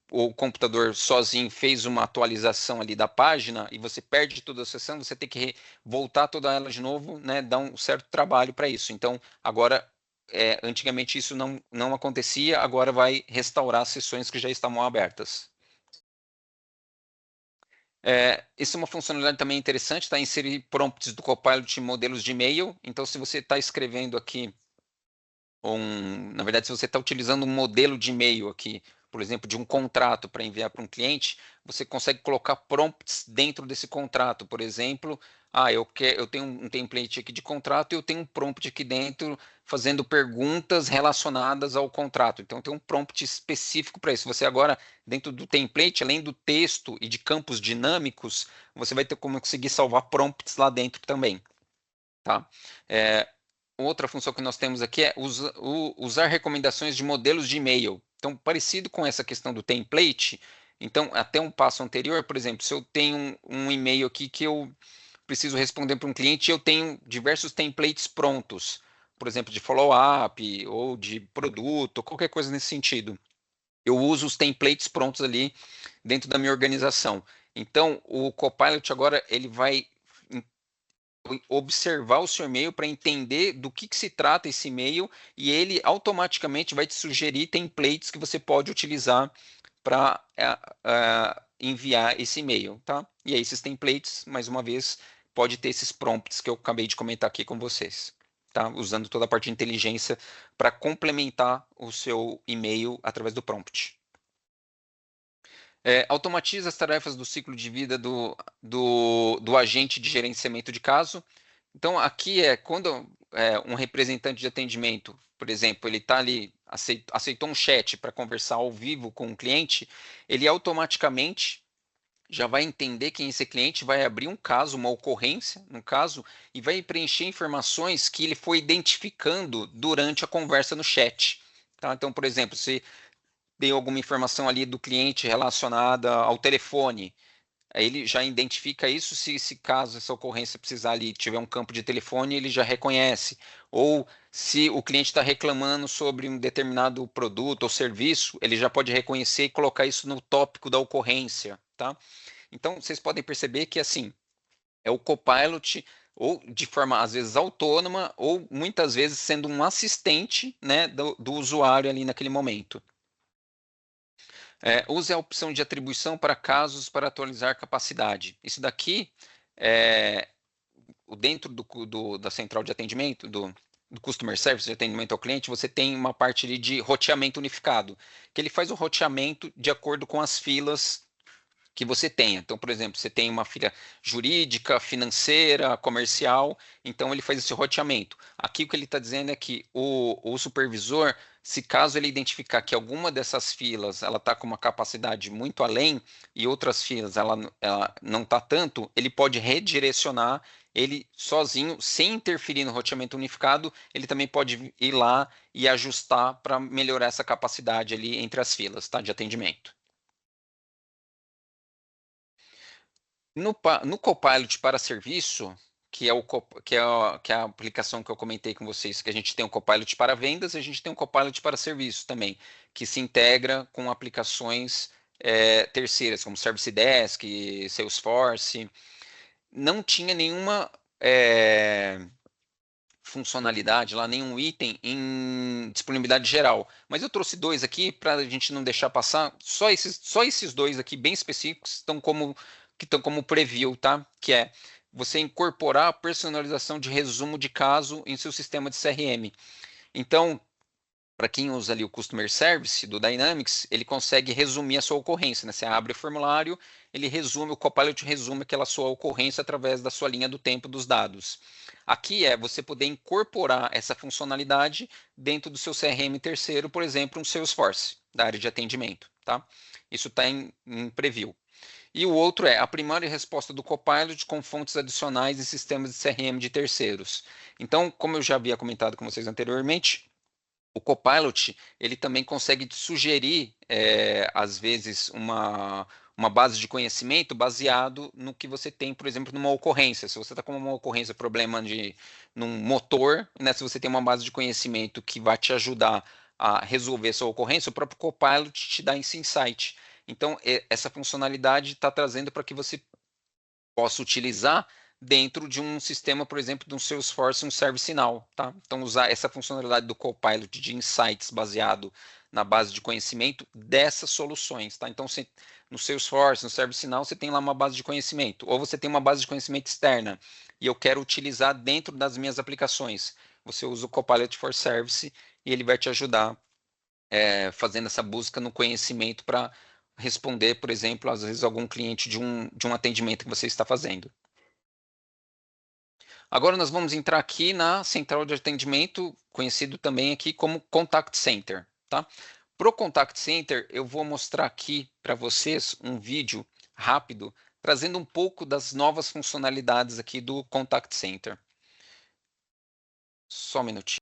o computador sozinho fez uma atualização ali da página e você perde toda a sessão, você tem que voltar toda ela de novo, né, dá um certo trabalho para isso. Então, agora antigamente isso não acontecia, agora vai restaurar as sessões que já estavam abertas. Isso é uma funcionalidade também interessante, tá? Inserir prompts do Copilot em modelos de e-mail. Então, se você está escrevendo aqui, na verdade, se você está utilizando um modelo de e-mail aqui, por exemplo, de um contrato para enviar para um cliente, você consegue colocar prompts dentro desse contrato. Por exemplo, eu tenho um template aqui de contrato e eu tenho um prompt aqui dentro fazendo perguntas relacionadas ao contrato. Então, tem um prompt específico para isso. Você agora, dentro do template, além do texto e de campos dinâmicos, você vai ter como conseguir salvar prompts lá dentro também. Tá? Outra função que nós temos aqui é usar recomendações de modelos de e-mail. Então, parecido com essa questão do template, então, até um passo anterior, por exemplo, se eu tenho um e-mail aqui que eu preciso responder para um cliente, eu tenho diversos templates prontos, por exemplo, de follow-up ou de produto, qualquer coisa nesse sentido. Eu uso os templates prontos ali dentro da minha organização. Então, o Copilot agora ele vai observar o seu e-mail para entender do que se trata esse e-mail e ele automaticamente vai te sugerir templates que você pode utilizar para enviar esse e-mail, tá? E aí esses templates, mais uma vez, pode ter esses prompts que eu acabei de comentar aqui com vocês, tá? Usando toda a parte de inteligência para complementar o seu e-mail através do prompt. Automatiza as tarefas do ciclo de vida do agente de gerenciamento de caso. Então, aqui é quando um representante de atendimento, por exemplo, ele está ali, aceitou um chat para conversar ao vivo com o cliente, ele automaticamente já vai entender quem é esse cliente, vai abrir um caso, uma ocorrência, no caso, e vai preencher informações que ele foi identificando durante a conversa no chat. Tá? Então, por exemplo, se deu alguma informação ali do cliente relacionada ao telefone, aí ele já identifica isso, se caso essa ocorrência precisar ali, tiver um campo de telefone, ele já reconhece. Ou se o cliente está reclamando sobre um determinado produto ou serviço, ele já pode reconhecer e colocar isso no tópico da ocorrência, tá? Então, vocês podem perceber que, assim, é o Copilot, ou de forma, às vezes, autônoma, ou muitas vezes sendo um assistente, né, do usuário ali naquele momento. Use a opção de atribuição para casos para atualizar capacidade. Isso daqui, dentro da central de atendimento, do Customer Service, de atendimento ao cliente, você tem uma parte ali de roteamento unificado, que ele faz o roteamento de acordo com as filas que você tenha. Então, por exemplo, você tem uma fila jurídica, financeira, comercial, então ele faz esse roteamento. Aqui o que ele está dizendo é que o supervisor, se caso ele identificar que alguma dessas filas ela está com uma capacidade muito além e outras filas ela não está tanto, ele pode redirecionar ele sozinho, sem interferir no roteamento unificado, ele também pode ir lá e ajustar para melhorar essa capacidade ali entre as filas, tá, de atendimento. No Copilot para serviço, que é a aplicação que eu comentei com vocês, que a gente tem o Copilot para vendas e a gente tem o Copilot para serviço também, que se integra com aplicações terceiras, como Service Desk, Salesforce. Não tinha nenhuma funcionalidade lá, nenhum item em disponibilidade geral. Mas eu trouxe dois aqui para a gente não deixar passar. Só esses dois aqui bem específicos estão como preview, tá? Que é você incorporar a personalização de resumo de caso em seu sistema de CRM. Então, para quem usa ali o Customer Service do Dynamics, ele consegue resumir a sua ocorrência, né? Você abre o formulário, ele resume, o Copilot resume aquela sua ocorrência através da sua linha do tempo dos dados. Aqui é você poder incorporar essa funcionalidade dentro do seu CRM terceiro, por exemplo, um Salesforce, da área de atendimento, tá? Isso está em preview. E o outro é aprimorar a resposta do Copilot com fontes adicionais em sistemas de CRM de terceiros. Então, como eu já havia comentado com vocês anteriormente, o Copilot ele também consegue te sugerir, às vezes, uma base de conhecimento baseado no que você tem, por exemplo, numa ocorrência. Se você está com uma ocorrência, problema num motor, né, se você tem uma base de conhecimento que vai te ajudar a resolver essa ocorrência, o próprio Copilot te dá esse insight. Então, essa funcionalidade está trazendo para que você possa utilizar dentro de um sistema, por exemplo, de um Salesforce, um ServiceNow, tá? Então, usar essa funcionalidade do Copilot de insights baseado na base de conhecimento dessas soluções, tá? Então, no Salesforce, no ServiceNow, você tem lá uma base de conhecimento, ou você tem uma base de conhecimento externa, e eu quero utilizar dentro das minhas aplicações. Você usa o Copilot for Service e ele vai te ajudar fazendo essa busca no conhecimento para responder, por exemplo, às vezes algum cliente de um atendimento que você está fazendo. Agora nós vamos entrar aqui na central de atendimento, conhecido também aqui como Contact Center, tá? Para o Contact Center, eu vou mostrar aqui para vocês um vídeo rápido, trazendo um pouco das novas funcionalidades aqui do Contact Center. Só um minutinho.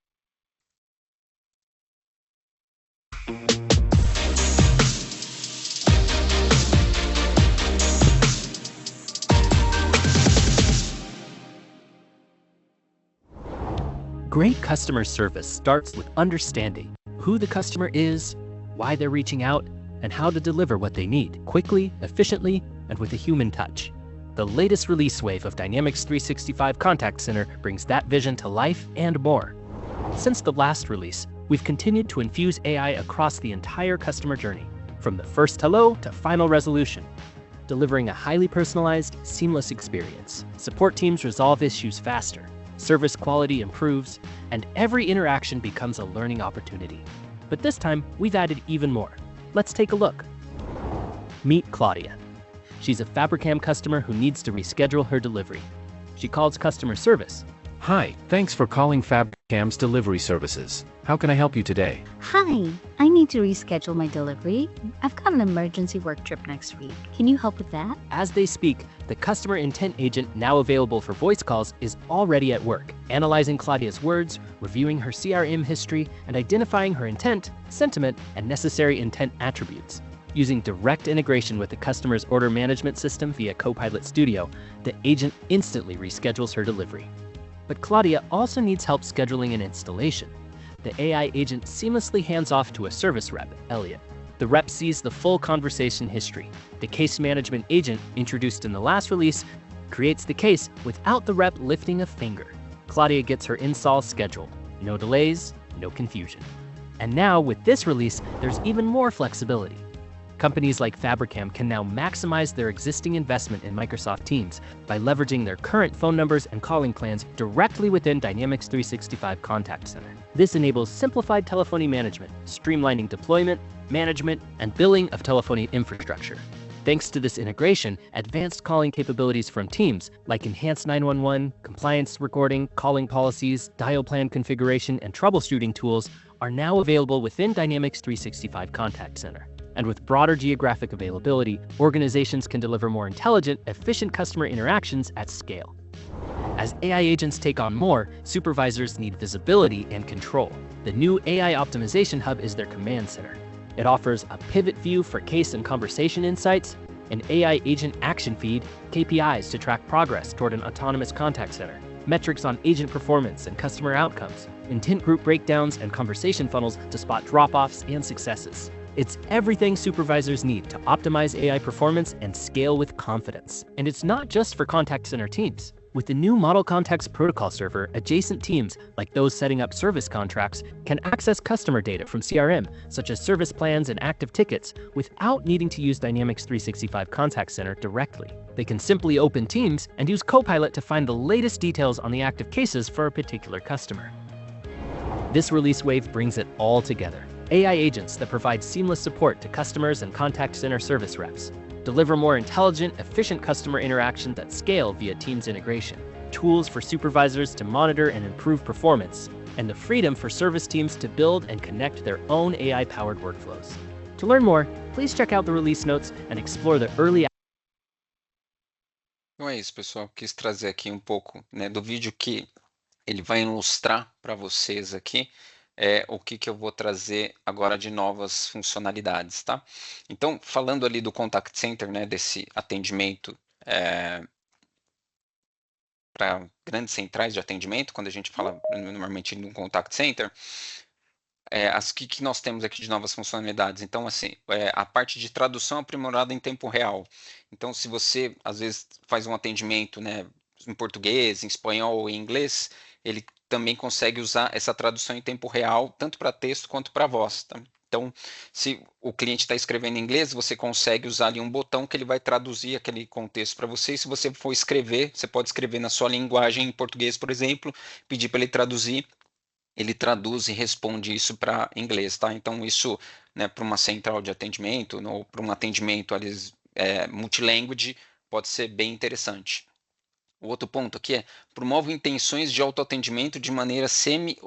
Great customer service starts with understanding who the customer is, why they're reaching out, and how to deliver what they need quickly, efficiently, and with a human touch. The latest release wave of Dynamics 365 Contact Center brings that vision to life and more. Since the last release, we've continued to infuse AI across the entire customer journey, from the first hello to final resolution, delivering a highly personalized, seamless experience. Support teams resolve issues faster, service quality improves, and every interaction becomes a learning opportunity. But this time, we've added even more. Let's take a look. Meet Claudia. She's a Fabricam customer who needs to reschedule her delivery. She calls customer service, Hi, thanks for calling Fabcam's delivery services. How can I help you today? Hi, I need to reschedule my delivery. I've got an emergency work trip next week. Can you help with that? As they speak, the customer intent agent, now available for voice calls, is already at work, analyzing Claudia's words, reviewing her CRM history, and identifying her intent, sentiment, and necessary intent attributes. Using direct integration with the customer's order management system via Copilot Studio, the agent instantly reschedules her delivery. But Claudia also needs help scheduling an installation. The AI agent seamlessly hands off to a service rep, Elliot. The rep sees the full conversation history. The case management agent, introduced in the last release, creates the case without the rep lifting a finger. Claudia gets her install scheduled. No delays, no confusion. And now, with this release, there's even more flexibility. Companies like Fabricam can now maximize their existing investment in Microsoft Teams by leveraging their current phone numbers and calling plans directly within Dynamics 365 Contact Center. This enables simplified telephony management, streamlining deployment, management, and billing of telephony infrastructure. Thanks to this integration, advanced calling capabilities from Teams, like enhanced 911, compliance recording, calling policies, dial plan configuration, and troubleshooting tools, are now available within Dynamics 365 Contact Center. And with broader geographic availability, organizations can deliver more intelligent, efficient customer interactions at scale. As AI agents take on more, supervisors need visibility and control. The new AI Optimization Hub is their command center. It offers a pivot view for case and conversation insights, an AI agent action feed, KPIs to track progress toward an autonomous contact center, metrics on agent performance and customer outcomes, intent group breakdowns and conversation funnels to spot drop-offs and successes. It's everything supervisors need to optimize AI performance and scale with confidence. And it's not just for contact center teams. With the new Model Context Protocol server, adjacent teams, like those setting up service contracts, can access customer data from CRM, such as service plans and active tickets, without needing to use Dynamics 365 Contact Center directly. They can simply open Teams and use Copilot to find the latest details on the active cases for a particular customer. This release wave brings it all together. AI agents that provide seamless support to customers and contact center service reps, deliver more intelligent, efficient customer interactions at scale via Teams integration, tools for supervisors to monitor and improve performance, and the freedom for service teams to build and connect their own AI-powered workflows. To learn more, please check out the release notes and explore the early. Então é isso, pessoal. Quis trazer aqui um pouco, né, do vídeo que ele vai ilustrar para vocês aqui o que eu vou trazer agora de novas funcionalidades, tá? Então, falando ali do Contact Center, né, desse atendimento para grandes centrais de atendimento, quando a gente fala normalmente de um Contact Center, que nós temos aqui de novas funcionalidades? Então, assim, a parte de tradução aprimorada em tempo real. Então, se você, às vezes, faz um atendimento, né, em português, em espanhol ou em inglês, ele também consegue usar essa tradução em tempo real, tanto para texto quanto para voz. Tá? Então, se o cliente está escrevendo em inglês, você consegue usar ali um botão que ele vai traduzir aquele contexto para você. E se você for escrever, você pode escrever na sua linguagem em português, por exemplo, pedir para ele traduzir, ele traduz e responde isso para inglês. Tá? Então, isso, né, para uma central de atendimento ou para um atendimento multilanguage, pode ser bem interessante. O outro ponto aqui promove intenções de autoatendimento de maneira semi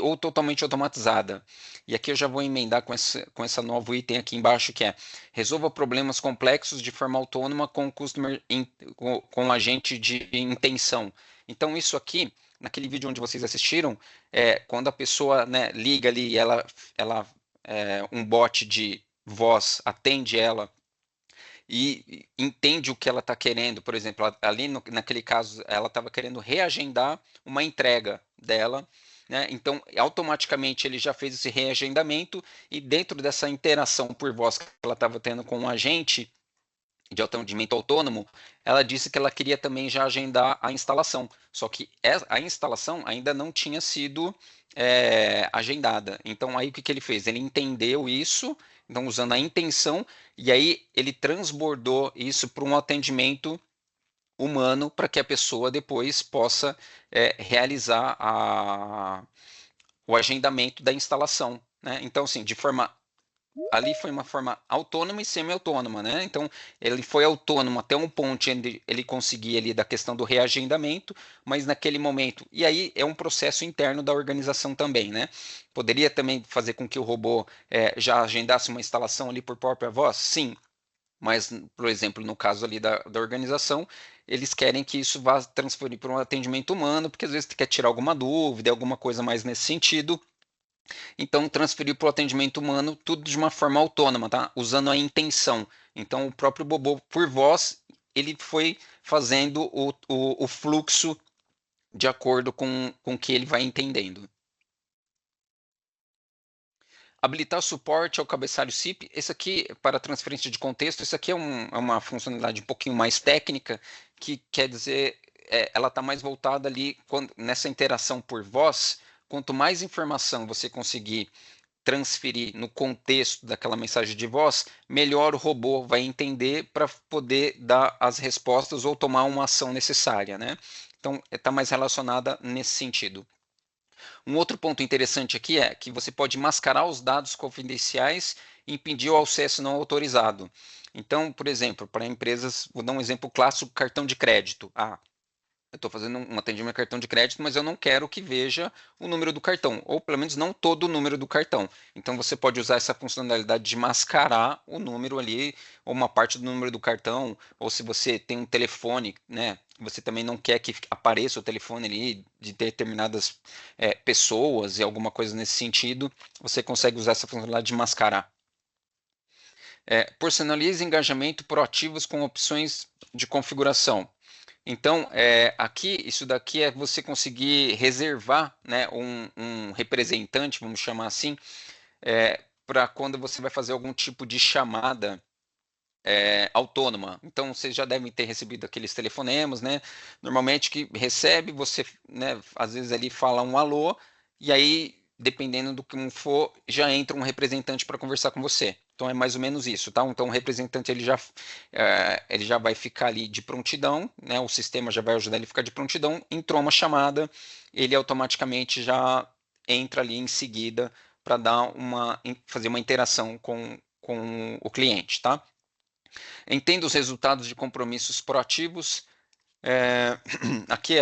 ou totalmente automatizada. E aqui eu já vou emendar com esse novo item aqui embaixo, que resolva problemas complexos de forma autônoma com com agente de intenção. Então, isso aqui, naquele vídeo onde vocês assistiram, quando a pessoa, né, liga ali e um bot de voz atende ela e entende o que ela está querendo. Por exemplo, ali naquele caso, ela estava querendo reagendar uma entrega dela, né? Então, automaticamente ele já fez esse reagendamento e dentro dessa interação por voz que ela estava tendo com um agente de atendimento autônomo, ela disse que ela queria também já agendar a instalação, só que a instalação ainda não tinha sido agendada. Então, aí o que ele fez? Ele entendeu isso, então usando a intenção, e aí ele transbordou isso para um atendimento humano para que a pessoa depois possa realizar o agendamento da instalação, né? Então, assim, de forma ali foi uma forma autônoma e semi-autônoma, né? Então, ele foi autônomo até um ponto onde ele conseguia ali da questão do reagendamento, mas naquele momento, e aí é um processo interno da organização também, né? Poderia também fazer com que o robô já agendasse uma instalação ali por própria voz? Sim, mas, por exemplo, no caso ali da organização, eles querem que isso vá transferir para um atendimento humano, porque às vezes quer tirar alguma dúvida, alguma coisa mais nesse sentido, então transferir para o atendimento humano tudo de uma forma autônoma, tá? Usando a intenção. Então o próprio Bobo, por voz, ele foi fazendo o fluxo de acordo com o que ele vai entendendo. Habilitar suporte ao cabeçalho SIP, esse aqui, para transferência de contexto, isso aqui é uma funcionalidade um pouquinho mais técnica, que quer dizer, ela está mais voltada ali, nessa interação por voz, quanto mais informação você conseguir transferir no contexto daquela mensagem de voz, melhor o robô vai entender para poder dar as respostas ou tomar uma ação necessária, né? Então, está mais relacionada nesse sentido. Um outro ponto interessante aqui é que você pode mascarar os dados confidenciais e impedir o acesso não autorizado. Então, por exemplo, para empresas, vou dar um exemplo clássico, cartão de crédito. Eu estou fazendo um atendimento a cartão de crédito, mas eu não quero que veja o número do cartão, ou pelo menos não todo o número do cartão. Então você pode usar essa funcionalidade de mascarar o número ali, ou uma parte do número do cartão, ou se você tem um telefone, né? Você também não quer que apareça o telefone ali de determinadas pessoas e alguma coisa nesse sentido, você consegue usar essa funcionalidade de mascarar. Personalize engajamento proativos com opções de configuração. Então, aqui, isso daqui é você conseguir reservar, né, um representante, vamos chamar assim, para quando você vai fazer algum tipo de chamada autônoma. Então, vocês já devem ter recebido aqueles telefonemas, né? Normalmente que recebe, você, né, às vezes ali fala um alô, e aí, dependendo do que for, já entra um representante para conversar com você. Então é mais ou menos isso, tá? Então o representante ele já vai ficar ali de prontidão, né? O sistema já vai ajudar ele a ficar de prontidão. Entrou uma chamada, ele automaticamente já entra ali em seguida para fazer uma interação com o cliente, tá? Entenda os resultados de compromissos proativos. Aqui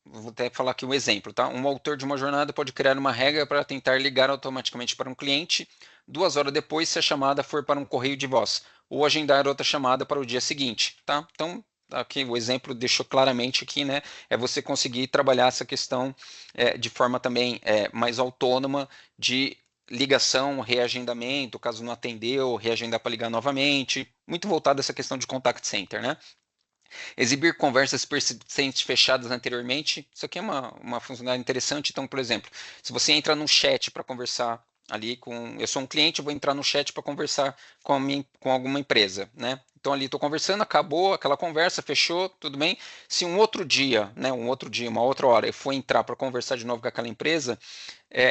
vou até falar aqui um exemplo, tá? Um autor de uma jornada pode criar uma regra para tentar ligar automaticamente para um cliente 2 horas depois se a chamada for para um correio de voz, ou agendar outra chamada para o dia seguinte, tá? Então, aqui o exemplo deixou claramente aqui, né? É você conseguir trabalhar essa questão de forma também mais autônoma de ligação, reagendamento, caso não atendeu, reagendar para ligar novamente, muito voltado a essa questão de contact center, né? Exibir conversas persistentes fechadas anteriormente, isso aqui é uma funcionalidade interessante. Então, por exemplo, se você entra no chat para conversar ali eu sou um cliente, eu vou entrar no chat para conversar com alguma empresa, né? Então ali estou conversando, acabou aquela conversa, fechou, tudo bem. Se um outro dia, né, uma outra hora, eu for entrar para conversar de novo com aquela empresa,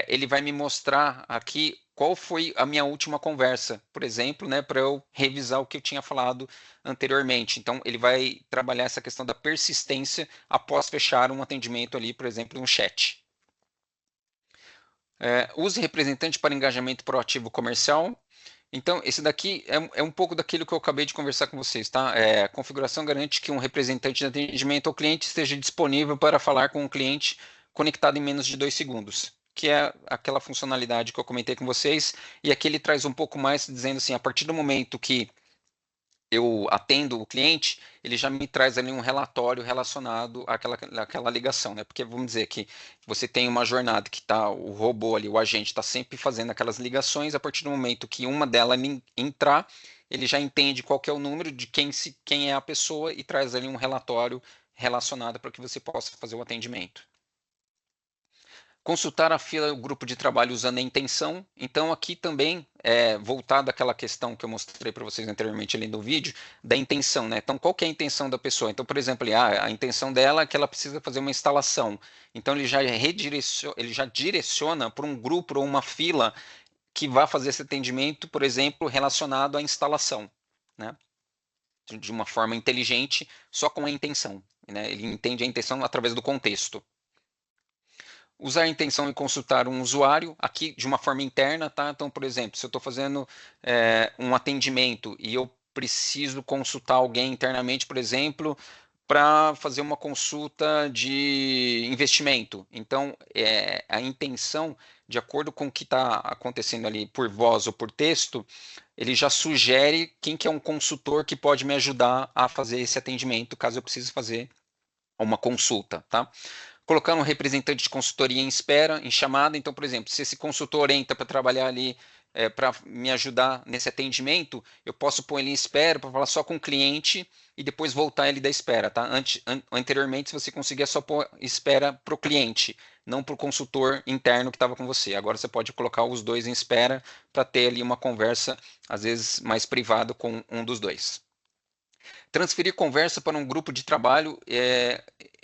ele vai me mostrar aqui qual foi a minha última conversa, por exemplo, né, para eu revisar o que eu tinha falado anteriormente. Então, ele vai trabalhar essa questão da persistência após fechar um atendimento ali, por exemplo, no chat. Use representante para engajamento proativo comercial. Então, esse daqui é um pouco daquilo que eu acabei de conversar com vocês, tá? A configuração garante que um representante de atendimento ao cliente esteja disponível para falar com o cliente conectado em menos de 2 segundos, que é aquela funcionalidade que eu comentei com vocês, e aqui ele traz um pouco mais, dizendo assim, a partir do momento que eu atendo o cliente, ele já me traz ali um relatório relacionado àquela ligação, né? Porque vamos dizer que você tem uma jornada que tá o robô ali, o agente está sempre fazendo aquelas ligações, a partir do momento que uma delas entrar, ele já entende qual que é o número de quem é a pessoa e traz ali um relatório relacionado para que você possa fazer o atendimento. Consultar a fila do grupo de trabalho usando a intenção. Então, aqui também, voltado àquela questão que eu mostrei para vocês anteriormente ali no vídeo, da intenção, né? Então, qual que é a intenção da pessoa? Então, por exemplo, a intenção dela é que ela precisa fazer uma instalação. Então, ele já direciona para um grupo ou uma fila que vai fazer esse atendimento, por exemplo, relacionado à instalação, né? De uma forma inteligente, só com a intenção, né? Ele entende a intenção através do contexto. usar a intenção em consultar um usuário aqui de uma forma interna, tá? Então, por exemplo, se eu estou fazendo um atendimento e eu preciso consultar alguém internamente, por exemplo, para fazer uma consulta de investimento. Então, a intenção, de acordo com o que está acontecendo ali por voz ou por texto, ele já sugere quem que é um consultor que pode me ajudar a fazer esse atendimento, caso eu precise fazer uma consulta, tá? Colocar um representante de consultoria em espera, em chamada. Então, por exemplo, se esse consultor entra para trabalhar ali, para me ajudar nesse atendimento, eu posso pôr ele em espera para falar só com o cliente e depois voltar ele da espera, tá? Anteriormente, você conseguia só pôr espera para o cliente, não para o consultor interno que estava com você. Agora você pode colocar os dois em espera para ter ali uma conversa, às vezes, mais privada com um dos dois. Transferir conversa para um grupo de trabalho,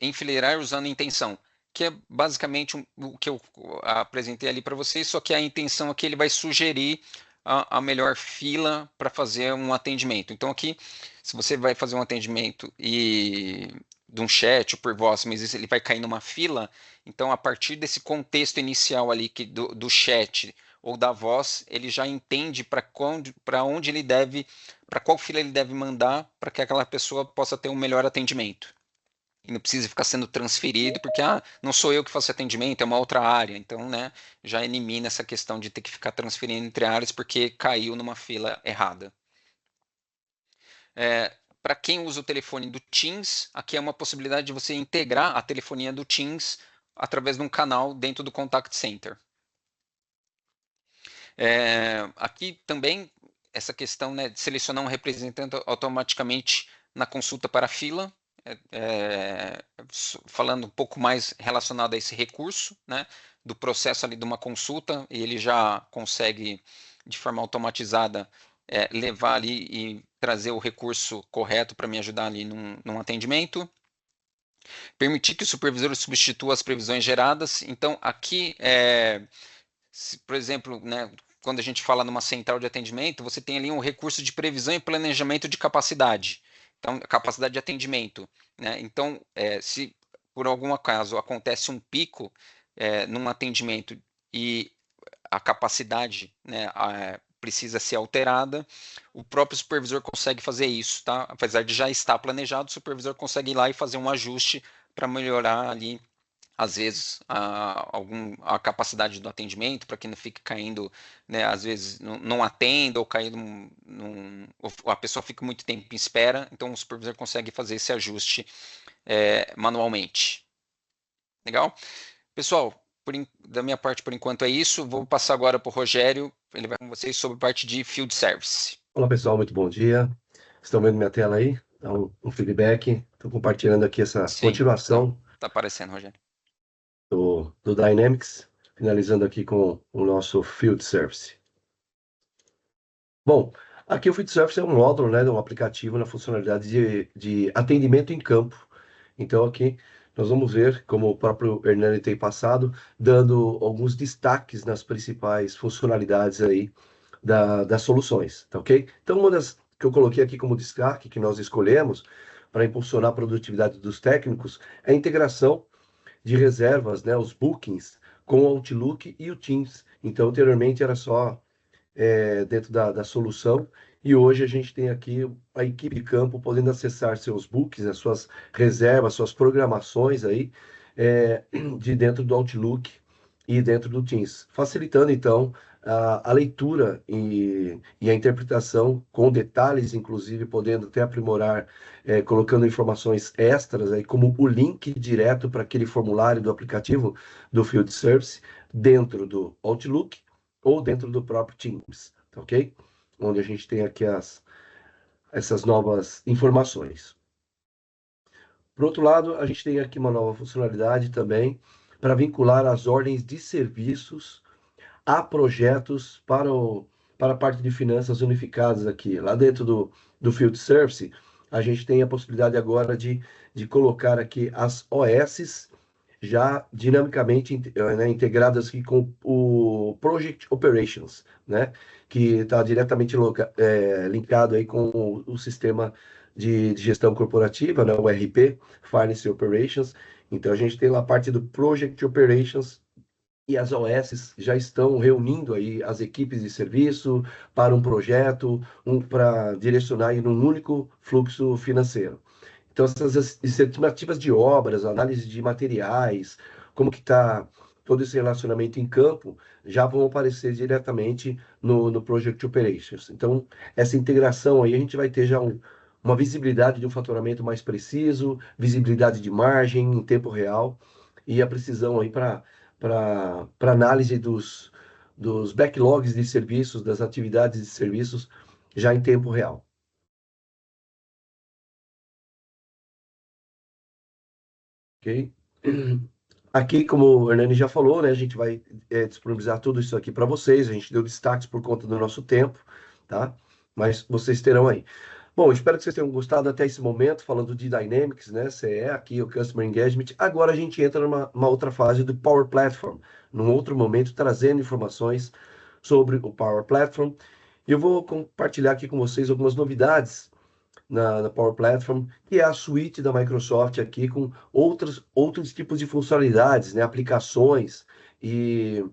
enfileirar usando intenção, que é basicamente o que eu apresentei ali para vocês, só que a intenção aqui ele vai sugerir a melhor fila para fazer um atendimento. Então aqui, se você vai fazer um atendimento de um chat ou por voz, mas ele vai cair numa fila, então a partir desse contexto inicial ali do chat ou da voz, ele já entende para onde ele deve, para qual fila ele deve mandar para que aquela pessoa possa ter um melhor atendimento. E não precisa ficar sendo transferido, porque não sou eu que faço atendimento, é uma outra área. Então, né, já elimina essa questão de ter que ficar transferindo entre áreas porque caiu numa fila errada. Para quem usa o telefone do Teams, aqui é uma possibilidade de você integrar a telefonia do Teams através de um canal dentro do Contact Center. Aqui também essa questão, né, de selecionar um representante automaticamente na consulta para a fila, falando um pouco mais relacionado a esse recurso, né, do processo ali de uma consulta, e ele já consegue de forma automatizada levar ali e trazer o recurso correto para me ajudar ali num atendimento. Permitir que o supervisor substitua as previsões geradas. Então aqui por exemplo, né, quando a gente fala numa central de atendimento, você tem ali um recurso de previsão e planejamento de capacidade. Então, capacidade de atendimento. Né? Então, se por algum acaso acontece um pico num atendimento e a capacidade, né, precisa ser alterada, o próprio supervisor consegue fazer isso. Tá? Apesar de já estar planejado, o supervisor consegue ir lá e fazer um ajuste para melhorar ali às vezes a capacidade do atendimento, para que não fique caindo, né, às vezes não atenda ou caindo ou a pessoa fica muito tempo em espera, então o supervisor consegue fazer esse ajuste manualmente. Legal? Pessoal, da minha parte por enquanto é isso, vou passar agora para o Rogério, ele vai com vocês sobre a parte de Field Service. Olá pessoal, muito bom dia. Estão vendo minha tela aí? Dá um feedback. Estou compartilhando aqui essa continuação. Está aparecendo, Rogério. Do Dynamics, finalizando aqui com o nosso Field Service. Bom, aqui o Field Service é um módulo, né, de um aplicativo na funcionalidade de atendimento em campo. Então aqui nós vamos ver, como o próprio Hernani tem passado, dando alguns destaques nas principais funcionalidades aí das soluções, tá ok? Então uma das que eu coloquei aqui como destaque, que nós escolhemos para impulsionar a produtividade dos técnicos, é a integração de reservas, né, os bookings, com o Outlook e o Teams. Então, anteriormente era só dentro da solução, e hoje a gente tem aqui a equipe de campo podendo acessar seus bookings, as suas reservas, suas programações aí, de dentro do Outlook e dentro do Teams, facilitando então a leitura e a interpretação com detalhes, inclusive podendo até aprimorar, colocando informações extras aí, como o link direto para aquele formulário do aplicativo do Field Service dentro do Outlook ou dentro do próprio Teams, tá ok? Onde a gente tem aqui essas novas informações. Por outro lado, a gente tem aqui uma nova funcionalidade também para vincular as ordens de serviços a projetos para a parte de finanças unificadas aqui. Lá dentro do Field Service, a gente tem a possibilidade agora de colocar aqui as OSs já dinamicamente né, integradas aqui com o Project Operations, né, que está diretamente linkado aí com o sistema de gestão corporativa, né, o RP, Finance Operations, Então, a gente tem lá a parte do Project Operations, e as OS já estão reunindo aí as equipes de serviço para um projeto, para direcionar em um único fluxo financeiro. Então, essas estimativas de obras, análise de materiais, como que está todo esse relacionamento em campo, já vão aparecer diretamente no Project Operations. Então, essa integração aí, a gente vai ter já uma visibilidade de um faturamento mais preciso, visibilidade de margem em tempo real, e a precisão aí para análise dos backlogs de serviços, das atividades de serviços, já em tempo real. Ok? Aqui, como o Hernani já falou, né, a gente vai disponibilizar tudo isso aqui para vocês. A gente deu destaques por conta do nosso tempo, tá? Mas vocês terão aí. Bom, espero que vocês tenham gostado até esse momento, falando de Dynamics, né? CE, aqui o Customer Engagement. Agora a gente entra numa outra fase do Power Platform, num outro momento, trazendo informações sobre o Power Platform. E eu vou compartilhar aqui com vocês algumas novidades na Power Platform, que é a suíte da Microsoft aqui com outros tipos de funcionalidades, né? Aplicações, e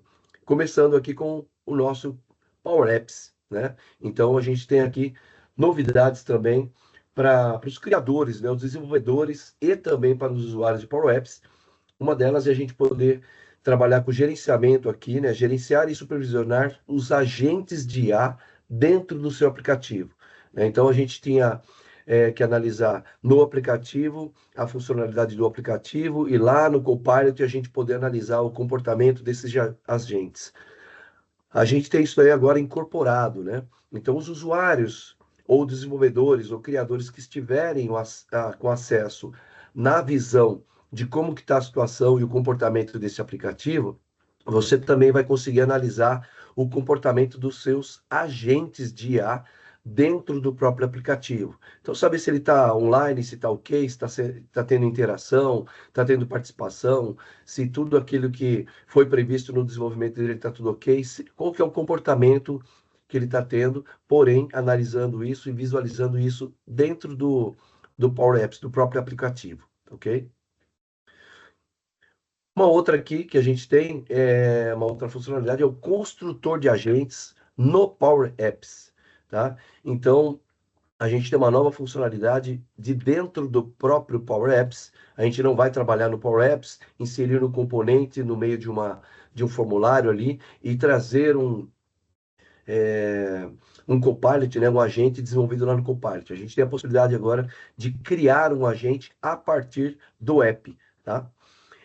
começando aqui com o nosso Power Apps, né? Então a gente tem aqui novidades também para os criadores, né? Os desenvolvedores e também para os usuários de Power Apps. Uma delas é a gente poder trabalhar com gerenciamento aqui, né? Gerenciar e supervisionar os agentes de IA dentro do seu aplicativo, né? Então a gente tinha que analisar no aplicativo a funcionalidade do aplicativo e lá no Copilot a gente poder analisar o comportamento desses agentes. A gente tem isso aí agora incorporado, né? Então os usuários ou desenvolvedores ou criadores que estiverem com acesso na visão de como que está a situação e o comportamento desse aplicativo, você também vai conseguir analisar o comportamento dos seus agentes de IA dentro do próprio aplicativo. Então, saber se ele está online, se está ok, se está tendo interação, está tendo participação, se tudo aquilo que foi previsto no desenvolvimento dele está tudo ok, qual que é o comportamento que ele está tendo, porém, analisando isso e visualizando isso dentro do Power Apps, do próprio aplicativo, ok? Uma outra aqui que a gente tem, uma outra funcionalidade, é o construtor de agentes no Power Apps, tá? Então, a gente tem uma nova funcionalidade de dentro do próprio Power Apps. A gente não vai trabalhar no Power Apps, inserir um componente no meio de um formulário ali e trazer um Copilot, né, um agente desenvolvido lá no Copilot. A gente tem a possibilidade agora de criar um agente a partir do app, tá?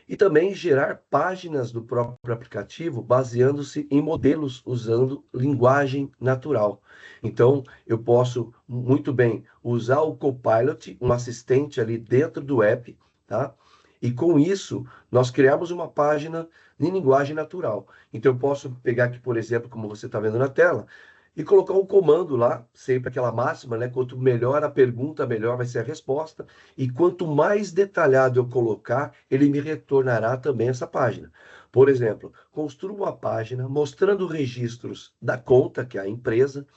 E também gerar páginas do próprio aplicativo baseando-se em modelos usando linguagem natural. Então, eu posso muito bem usar o Copilot, um assistente ali dentro do app, tá? E com isso, nós criamos uma página em linguagem natural. Então, eu posso pegar aqui, por exemplo, como você está vendo na tela, e colocar um comando lá, sempre aquela máxima, né? Quanto melhor a pergunta, melhor vai ser a resposta. E quanto mais detalhado eu colocar, ele me retornará também essa página. Por exemplo, construa uma página mostrando registros da conta, que é a empresa,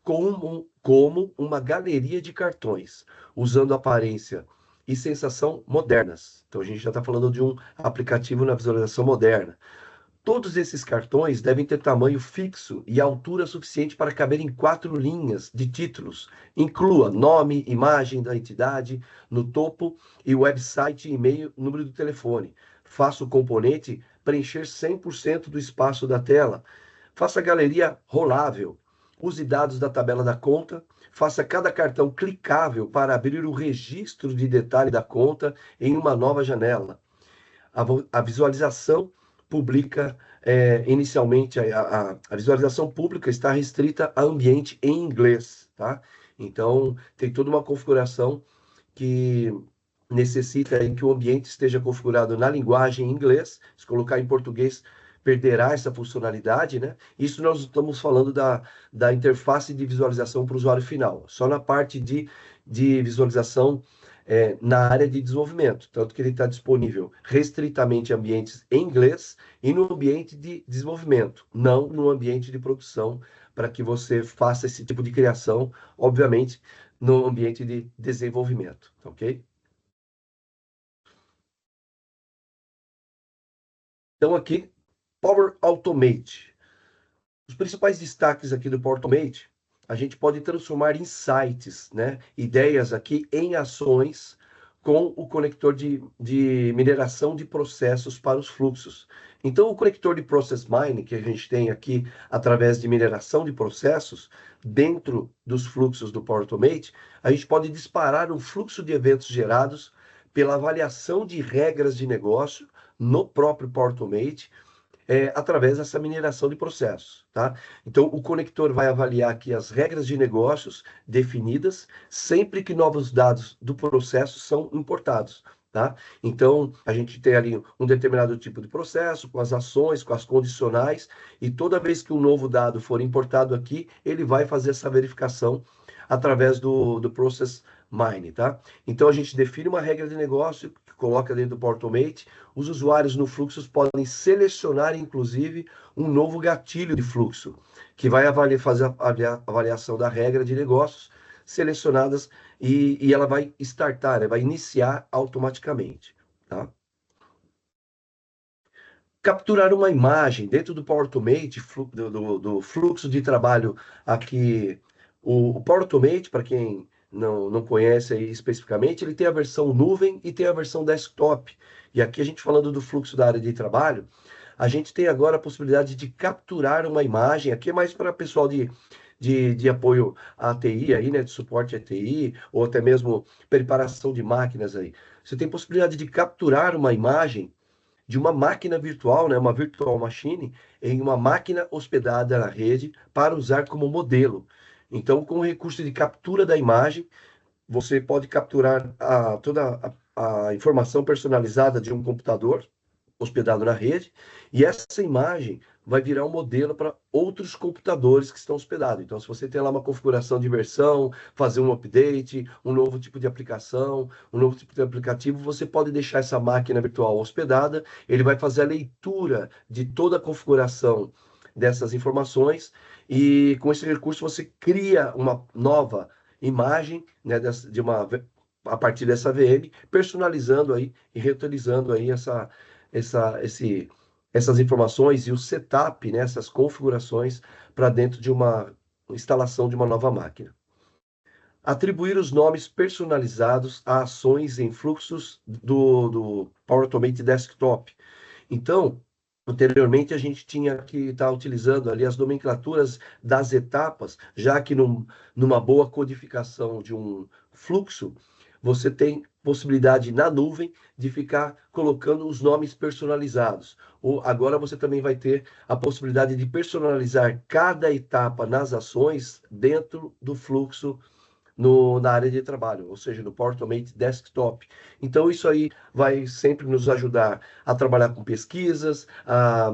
como uma galeria de cartões, usando aparência e sensação modernas. Então, a gente já está falando de um aplicativo na visualização moderna. Todos esses cartões devem ter tamanho fixo e altura suficiente para caber em 4 linhas de títulos. Inclua nome, imagem da entidade no topo e website, e-mail, número do telefone. Faça o componente preencher 100% do espaço da tela. Faça a galeria rolável. Use dados da tabela da conta. Faça cada cartão clicável para abrir o registro de detalhe da conta em uma nova janela. A visualização pública, inicialmente, a visualização pública está restrita a ambiente em inglês, tá? Então, tem toda uma configuração que necessita que o ambiente esteja configurado na linguagem em inglês. Se colocar em português, perderá essa funcionalidade, né? Isso nós estamos falando da interface de visualização para o usuário final, só na parte de visualização na área de desenvolvimento, tanto que ele está disponível restritamente em ambientes em inglês e no ambiente de desenvolvimento, não no ambiente de produção, para que você faça esse tipo de criação, obviamente, no ambiente de desenvolvimento, ok? Então aqui, Power Automate. Os principais destaques aqui do Power Automate, a gente pode transformar insights, né? Ideias aqui em ações com o conector de mineração de processos para os fluxos. Então, o conector de Process Mining que a gente tem aqui através de mineração de processos dentro dos fluxos do Power Automate, a gente pode disparar um fluxo de eventos gerados pela avaliação de regras de negócio no próprio Power Automate, através dessa mineração de processos, tá? Então, o conector vai avaliar aqui as regras de negócios definidas sempre que novos dados do processo são importados, tá? Então, a gente tem ali um determinado tipo de processo, com as ações, com as condicionais, e toda vez que um novo dado for importado aqui, ele vai fazer essa verificação através do Process Mining, tá? Então, a gente define uma regra de negócio, que coloca dentro do Power Automate. Os usuários no fluxo podem selecionar, inclusive, um novo gatilho de fluxo, que vai fazer a avaliação da regra de negócios selecionadas e ela vai startar, né? Vai iniciar automaticamente, tá? Capturar uma imagem dentro do Power Automate, do fluxo de trabalho aqui. O Power Automate, para quem não conhece aí especificamente, ele tem a versão nuvem e tem a versão desktop. E aqui a gente falando do fluxo da área de trabalho, a gente tem agora a possibilidade de capturar uma imagem, aqui é mais para pessoal de apoio à TI, aí, né, de suporte à TI, ou até mesmo preparação de máquinas aí. Você tem possibilidade de capturar uma imagem de uma máquina virtual, né, uma virtual machine, em uma máquina hospedada na rede para usar como modelo. Então, com o recurso de captura da imagem, você pode capturar toda a informação personalizada de um computador hospedado na rede, e essa imagem vai virar um modelo para outros computadores que estão hospedados. Então, se você tem lá uma configuração de versão, fazer um update, um novo tipo de aplicação, um novo tipo de aplicativo, você pode deixar essa máquina virtual hospedada, ele vai fazer a leitura de toda a configuração dessas informações, e com esse recurso você cria uma nova imagem, né, a partir dessa VM, personalizando aí e reutilizando aí essas informações e o setup, né, essas configurações para dentro de uma instalação de uma nova máquina. Atribuir os nomes personalizados a ações em fluxos do Power Automate Desktop. Então, anteriormente a gente tinha que estar utilizando ali as nomenclaturas das etapas, já que numa boa codificação de um fluxo, você tem possibilidade na nuvem de ficar colocando os nomes personalizados. Ou agora você também vai ter a possibilidade de personalizar cada etapa nas ações dentro do fluxo na área de trabalho, ou seja, no Power Automate Desktop. Então, isso aí vai sempre nos ajudar a trabalhar com pesquisas, a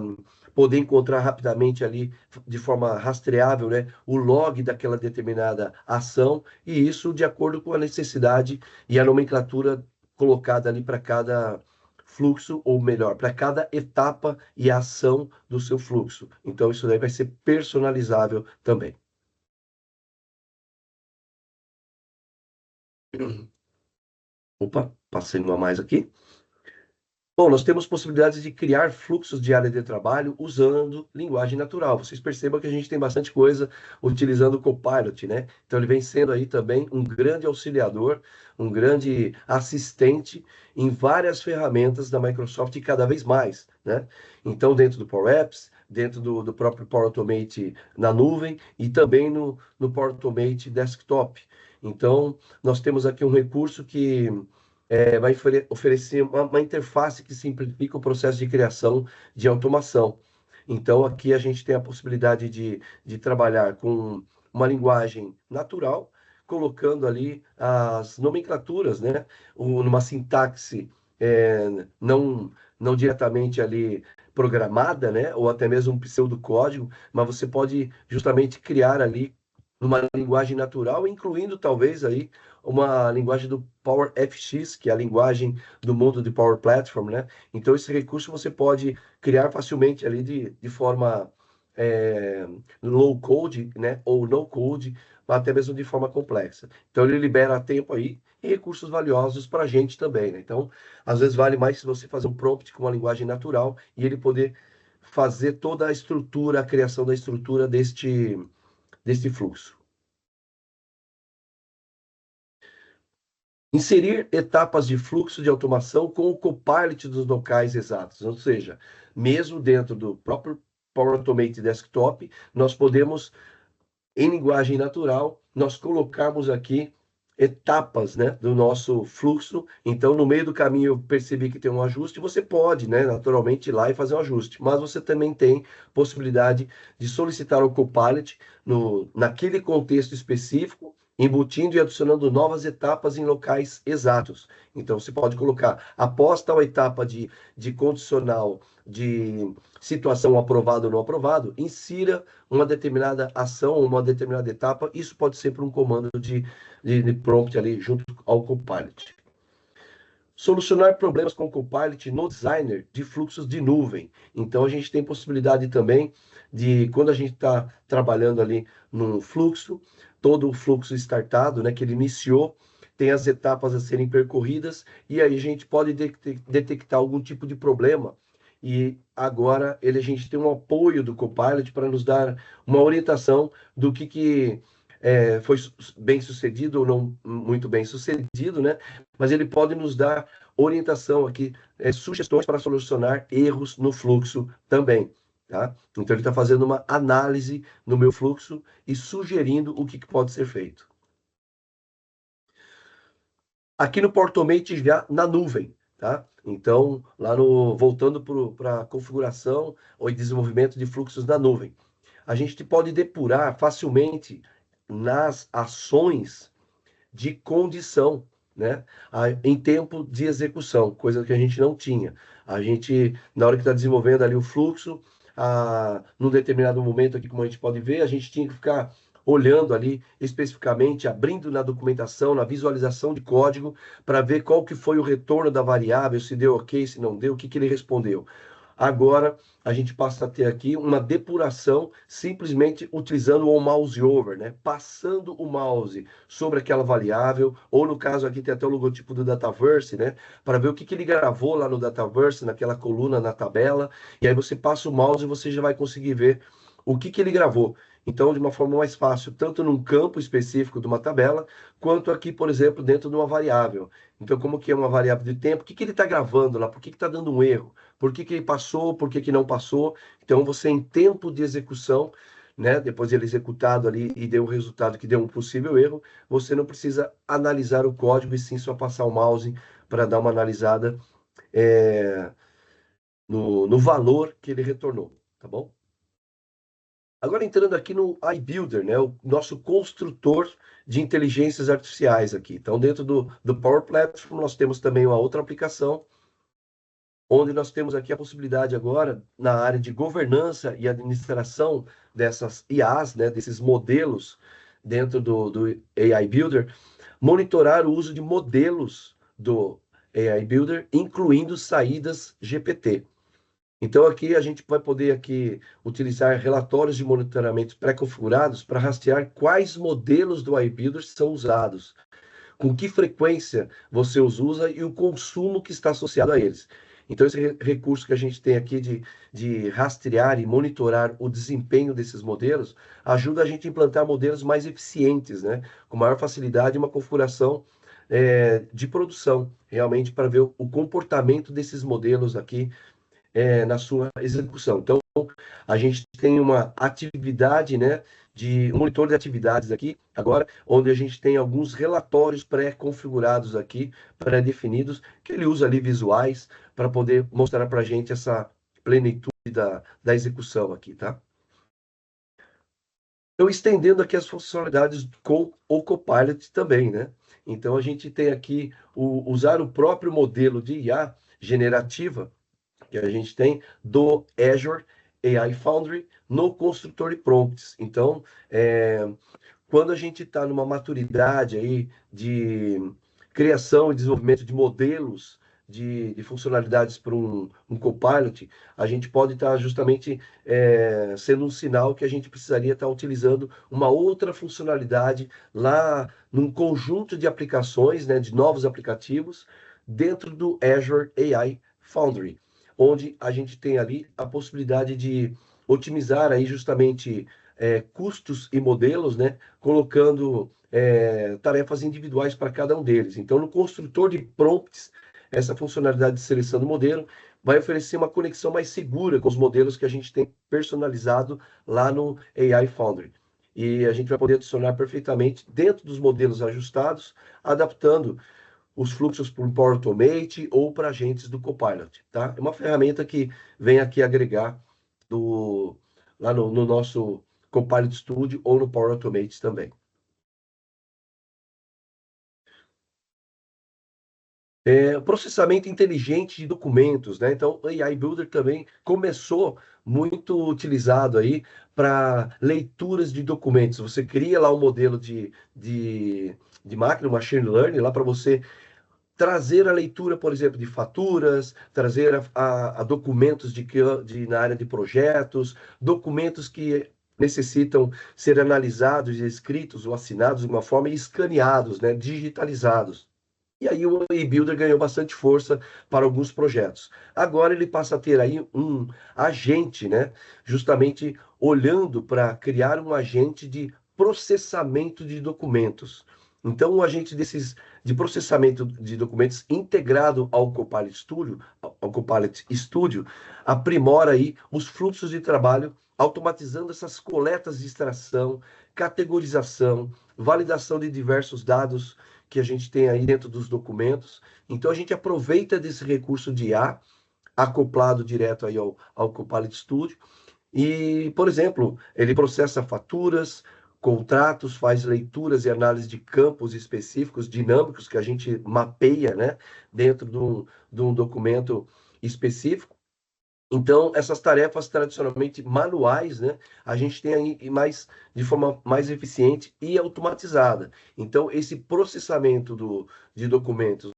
poder encontrar rapidamente ali, de forma rastreável, né, o log daquela determinada ação, e isso de acordo com a necessidade e a nomenclatura colocada ali para cada fluxo, ou melhor, para cada etapa e ação do seu fluxo. Então, isso daí vai ser personalizável também. Opa, passei uma a mais aqui. Bom, nós temos possibilidades de criar fluxos de área de trabalho usando linguagem natural. Vocês percebam que a gente tem bastante coisa utilizando o Copilot, né? Então, ele vem sendo aí também um grande auxiliador, um grande assistente em várias ferramentas da Microsoft e cada vez mais, né? Então, dentro do Power Apps, dentro do próprio Power Automate na nuvem e também no Power Automate Desktop. Então, nós temos aqui um recurso que vai oferecer uma interface que simplifica o processo de criação de automação. Então, aqui a gente tem a possibilidade de trabalhar com uma linguagem natural, colocando ali as nomenclaturas, né? Numa sintaxe não diretamente ali programada, né? Ou até mesmo um pseudocódigo, mas você pode justamente criar ali uma linguagem natural, incluindo talvez aí uma linguagem do Power FX, que é a linguagem do mundo de Power Platform, né? Então, esse recurso você pode criar facilmente ali de forma low code, né? Ou no code, até mesmo de forma complexa. Então, ele libera tempo aí e recursos valiosos para a gente também, né? Então, às vezes vale mais se você fazer um prompt com uma linguagem natural e ele poder fazer toda a estrutura, a criação da estrutura deste fluxo. Inserir etapas de fluxo de automação com o Copilot dos locais exatos, ou seja, mesmo dentro do próprio Power Automate Desktop, nós podemos, em linguagem natural, nós colocarmos aqui etapas, né, do nosso fluxo. Então, no meio do caminho, eu percebi que tem um ajuste, você pode, né, naturalmente, ir lá e fazer um ajuste. Mas você também tem possibilidade de solicitar o Copilot naquele contexto específico, embutindo e adicionando novas etapas em locais exatos. Então, você pode colocar, após tal etapa de condicional, de situação aprovado ou não aprovado, insira uma determinada ação, uma determinada etapa. Isso pode ser por um comando de prompt ali junto ao Copilot. Solucionar problemas com o Copilot no Designer de fluxos de nuvem. Então, a gente tem possibilidade também de, quando a gente está trabalhando ali num fluxo, todo o fluxo startado, né, que ele iniciou, tem as etapas a serem percorridas, e aí a gente pode detectar algum tipo de problema. E agora a gente tem um apoio do Copilot para nos dar uma orientação do que foi bem sucedido ou não muito bem sucedido, né? Mas ele pode nos dar orientação aqui, sugestões para solucionar erros no fluxo também, tá? Então ele está fazendo uma análise no meu fluxo e sugerindo o que pode ser feito. Aqui no Portomate já na nuvem, tá? Então, voltando para a configuração ou desenvolvimento de fluxos na nuvem, a gente pode depurar facilmente nas ações de condição, né? Em tempo de execução, coisa que a gente não tinha. A gente, na hora que está desenvolvendo ali o fluxo, num determinado momento aqui, como a gente pode ver, a gente tinha que ficar olhando ali especificamente, abrindo na documentação, na visualização de código, para ver qual que foi o retorno da variável, se deu ok, se não deu, o que ele respondeu. Agora, a gente passa a ter aqui uma depuração simplesmente utilizando o mouse over, né? Passando o mouse sobre aquela variável, ou no caso aqui tem até o logotipo do Dataverse, né? Para ver o que ele gravou lá no Dataverse, naquela coluna, na tabela, e aí você passa o mouse e você já vai conseguir ver o que ele gravou. Então, de uma forma mais fácil, tanto num campo específico de uma tabela, quanto aqui, por exemplo, dentro de uma variável. Então, como que é uma variável de tempo, o que ele está gravando lá, por que está dando um erro, por que ele passou, por que não passou. Então, você em tempo de execução, né, depois de ele executado ali e deu o resultado que deu um possível erro, você não precisa analisar o código, e sim só passar o mouse para dar uma analisada no valor que ele retornou, tá bom? Agora entrando aqui no iBuilder, né, o nosso construtor de inteligências artificiais aqui. Então, dentro do Power Platform, nós temos também uma outra aplicação, onde nós temos aqui a possibilidade agora, na área de governança e administração dessas IAs, né, desses modelos dentro do AI Builder, monitorar o uso de modelos do AI Builder, incluindo saídas GPT. Então, aqui a gente vai poder aqui utilizar relatórios de monitoramento pré-configurados para rastrear quais modelos do iBuilder são usados, com que frequência você os usa e o consumo que está associado a eles. Então, esse recurso que a gente tem aqui de rastrear e monitorar o desempenho desses modelos ajuda a gente a implantar modelos mais eficientes, né? Com maior facilidade e uma configuração de produção, realmente, para ver o comportamento desses modelos aqui na sua execução. Então, a gente tem uma atividade, né, um monitor de atividades aqui, agora, onde a gente tem alguns relatórios pré-configurados aqui, pré-definidos, que ele usa ali visuais para poder mostrar para a gente essa plenitude da execução aqui, tá? Então, estendendo aqui as funcionalidades com o Copilot também, né? Então, a gente tem aqui usar o próprio modelo de IA generativa que a gente tem do Azure AI Foundry no construtor de prompts. Então, quando a gente está numa maturidade aí de criação e desenvolvimento de modelos de funcionalidades para um Copilot, a gente pode estar justamente sendo um sinal que a gente precisaria estar utilizando uma outra funcionalidade lá num conjunto de aplicações, né, de novos aplicativos, dentro do Azure AI Foundry, onde a gente tem ali a possibilidade de otimizar aí justamente custos e modelos, né, colocando tarefas individuais para cada um deles. Então, no construtor de prompts, essa funcionalidade de seleção do modelo vai oferecer uma conexão mais segura com os modelos que a gente tem personalizado lá no AI Foundry. E a gente vai poder adicionar perfeitamente dentro dos modelos ajustados, adaptando os fluxos para o Power Automate ou para agentes do Copilot, tá? É uma ferramenta que vem aqui agregar lá no nosso Copilot Studio ou no Power Automate também. Processamento inteligente de documentos, né? Então, o AI Builder também começou muito utilizado aí para leituras de documentos. Você cria lá um modelo de máquina, machine learning, lá para você trazer a leitura, por exemplo, de faturas, trazer a documentos na área de projetos, documentos que necessitam ser analisados, escritos ou assinados de uma forma e escaneados, né, digitalizados. E aí o e-Builder ganhou bastante força para alguns projetos. Agora ele passa a ter aí um agente, né? Justamente olhando para criar um agente de processamento de documentos. Então, um agente de processamento de documentos integrado ao Copilot Studio, aprimora aí os fluxos de trabalho, automatizando essas coletas de extração, categorização, validação de diversos dados que a gente tem aí dentro dos documentos. Então, a gente aproveita desse recurso de IA, acoplado direto aí ao Copilot Studio, e, por exemplo, ele processa faturas, contratos, faz leituras e análise de campos específicos, dinâmicos, que a gente mapeia, né, dentro de um documento específico. Então, essas tarefas tradicionalmente manuais, né, a gente tem aí de forma mais eficiente e automatizada. Então, esse processamento de documentos,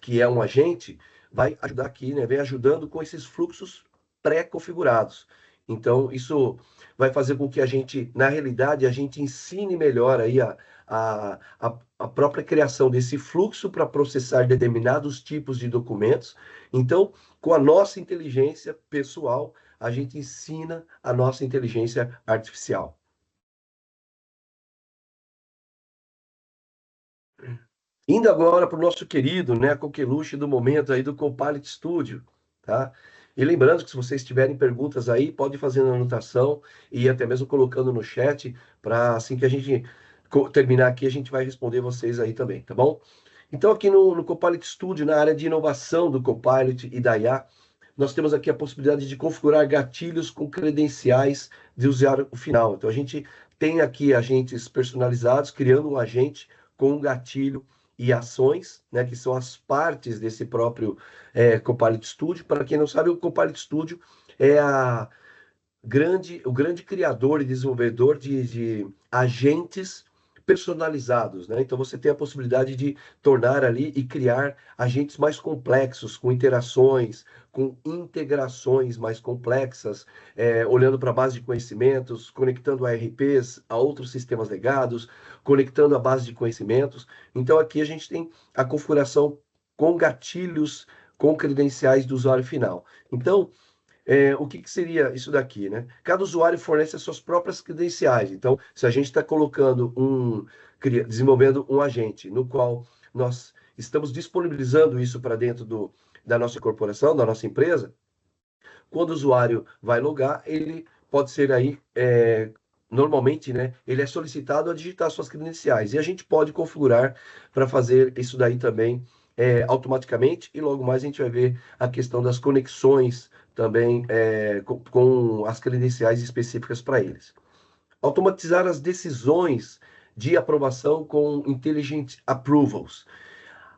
que é um agente, vai ajudar aqui, né, vem ajudando com esses fluxos pré-configurados. Então, isso vai fazer com que a gente, na realidade, a gente ensine melhor aí a própria criação desse fluxo para processar determinados tipos de documentos. Então, com a nossa inteligência pessoal, a gente ensina a nossa inteligência artificial. Indo agora para o nosso querido, né, coqueluche do momento aí do Copilot Studio, tá? E lembrando que se vocês tiverem perguntas aí, pode fazer na anotação e até mesmo colocando no chat, para assim que a gente terminar aqui, a gente vai responder vocês aí também, tá bom? Então, aqui no Copilot Studio, na área de inovação do Copilot e da IA, nós temos aqui a possibilidade de configurar gatilhos com credenciais de usuário final. Então, a gente tem aqui agentes personalizados, criando um agente com um gatilho e ações, né, que são as partes desse próprio Copilot Studio. Para quem não sabe, o Copilot Studio é o grande criador e desenvolvedor de agentes personalizados, né? Então você tem a possibilidade de tornar ali e criar agentes mais complexos, com interações, com integrações mais complexas, olhando para a base de conhecimentos, conectando a ERPs a outros sistemas legados, conectando a base de conhecimentos. Então aqui a gente tem a configuração com gatilhos, com credenciais do usuário final. Então, o que seria isso daqui, né? Cada usuário fornece as suas próprias credenciais. Então, se a gente está desenvolvendo um agente no qual nós estamos disponibilizando isso para dentro da nossa corporação, da nossa empresa, quando o usuário vai logar, ele pode ser aí, normalmente, né? Ele é solicitado a digitar suas credenciais. E a gente pode configurar para fazer isso daí também automaticamente. E logo mais a gente vai ver a questão das conexões também com as credenciais específicas para eles. Automatizar as decisões de aprovação com Intelligent Approvals.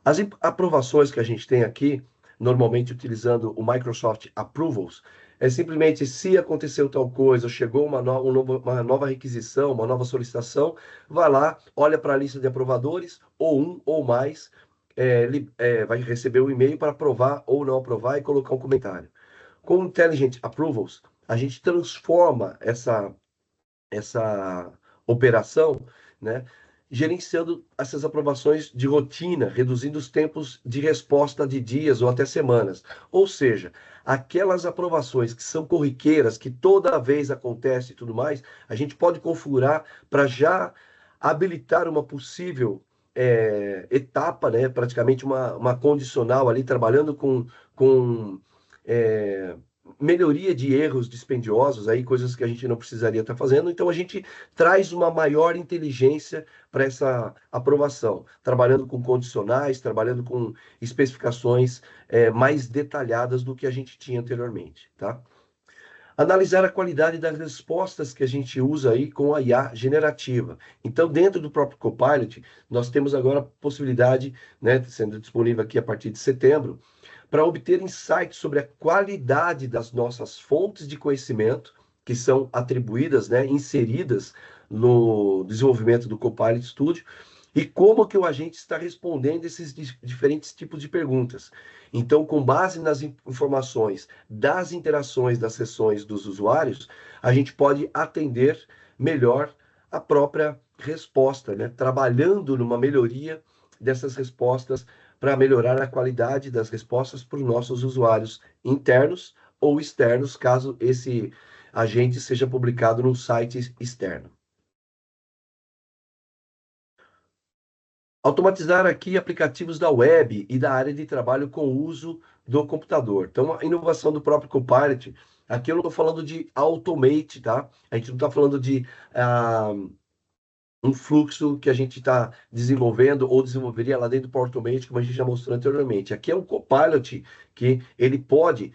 As aprovações que a gente tem aqui, normalmente utilizando o Microsoft Approvals, é simplesmente se aconteceu tal coisa, chegou uma nova requisição, uma nova solicitação, vai lá, olha para a lista de aprovadores, ou um ou mais, vai receber um e-mail para aprovar ou não aprovar e colocar um comentário. Com o Intelligent Approvals, a gente transforma essa operação, né, gerenciando essas aprovações de rotina, reduzindo os tempos de resposta de dias ou até semanas. Ou seja, aquelas aprovações que são corriqueiras, que toda vez acontece e tudo mais, a gente pode configurar para já habilitar uma possível etapa, né, praticamente uma condicional ali, trabalhando com é, melhoria de erros dispendiosos, aí, coisas que a gente não precisaria estar fazendo. Então, a gente traz uma maior inteligência para essa aprovação, trabalhando com condicionais, trabalhando com especificações mais detalhadas do que a gente tinha anteriormente, tá? Analisar a qualidade das respostas que a gente usa aí com a IA generativa. Então, dentro do próprio Copilot, nós temos agora a possibilidade, né, sendo disponível aqui a partir de setembro, para obter insights sobre a qualidade das nossas fontes de conhecimento, que são atribuídas, né, inseridas no desenvolvimento do Copilot Studio, e como que o agente está respondendo esses diferentes tipos de perguntas. Então, com base nas informações das interações das sessões dos usuários, a gente pode atender melhor a própria resposta, né, trabalhando numa melhoria dessas respostas para melhorar a qualidade das respostas para os nossos usuários internos ou externos, caso esse agente seja publicado num site externo. Automatizar aqui aplicativos da web e da área de trabalho com o uso do computador. Então, a inovação do próprio Copilot, aqui eu não estou falando de automate, tá? A gente não está falando de um fluxo que a gente está desenvolvendo ou desenvolveria lá dentro do Power Automate, como a gente já mostrou anteriormente. Aqui é um Copilot que ele pode,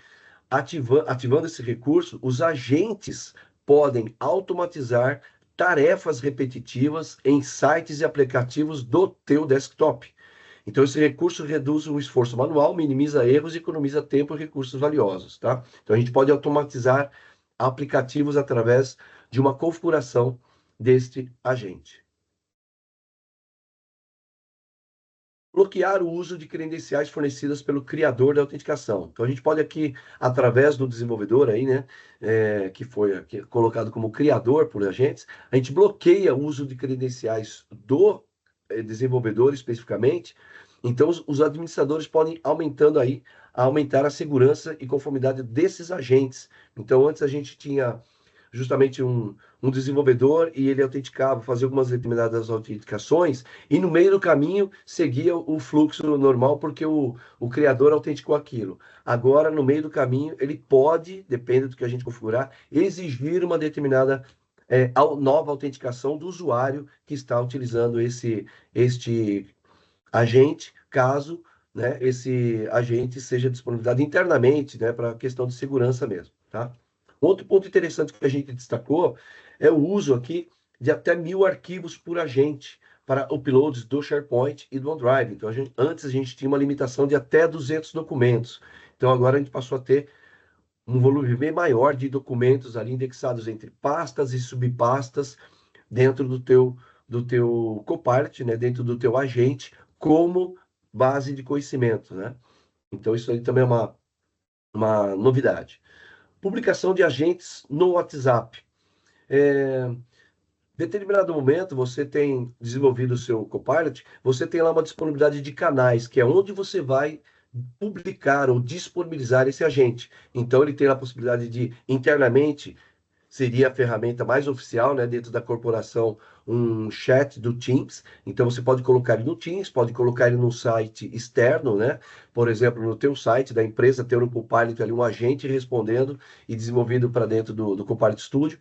ativando esse recurso, os agentes podem automatizar tarefas repetitivas em sites e aplicativos do teu desktop. Então, esse recurso reduz o esforço manual, minimiza erros e economiza tempo e recursos valiosos, tá? Então, a gente pode automatizar aplicativos através de uma configuração deste agente. Bloquear o uso de credenciais fornecidas pelo criador da autenticação. Então, a gente pode aqui, através do desenvolvedor aí, né, que foi aqui colocado como criador por agentes, a gente bloqueia o uso de credenciais do desenvolvedor especificamente. Então, os administradores podem aumentar a segurança e conformidade desses agentes. Então, antes a gente tinha justamente um desenvolvedor e ele autenticava, fazia algumas determinadas autenticações e no meio do caminho seguia o fluxo normal porque o criador autenticou aquilo. Agora, no meio do caminho, ele pode, depende do que a gente configurar, exigir uma determinada nova autenticação do usuário que está utilizando este agente, caso, né, esse agente seja disponibilizado internamente, né, para questão de segurança mesmo, tá? Outro ponto interessante que a gente destacou é o uso aqui de até 1000 arquivos por agente para uploads do SharePoint e do OneDrive. Então, antes a gente tinha uma limitação de até 200 documentos. Então, agora a gente passou a ter um volume bem maior de documentos ali indexados entre pastas e subpastas dentro do teu Copilot, né, dentro do teu agente, como base de conhecimento, né? Então, isso aí também é uma novidade. Publicação de agentes no WhatsApp. Determinado momento, você tem desenvolvido o seu Copilot, você tem lá uma disponibilidade de canais, que é onde você vai publicar ou disponibilizar esse agente. Então, ele tem a possibilidade de, internamente, seria a ferramenta mais oficial, né, dentro da corporação, um chat do Teams. Então, você pode colocar ele no Teams, pode colocar ele no site externo, né? Por exemplo, no teu site da empresa, ter um Copilot ali, um agente respondendo e desenvolvido para dentro do Copilot Studio,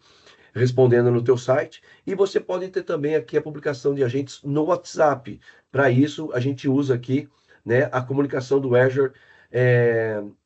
respondendo no teu site. E você pode ter também aqui a publicação de agentes no WhatsApp. Para isso, a gente usa aqui, né, a comunicação do Azure,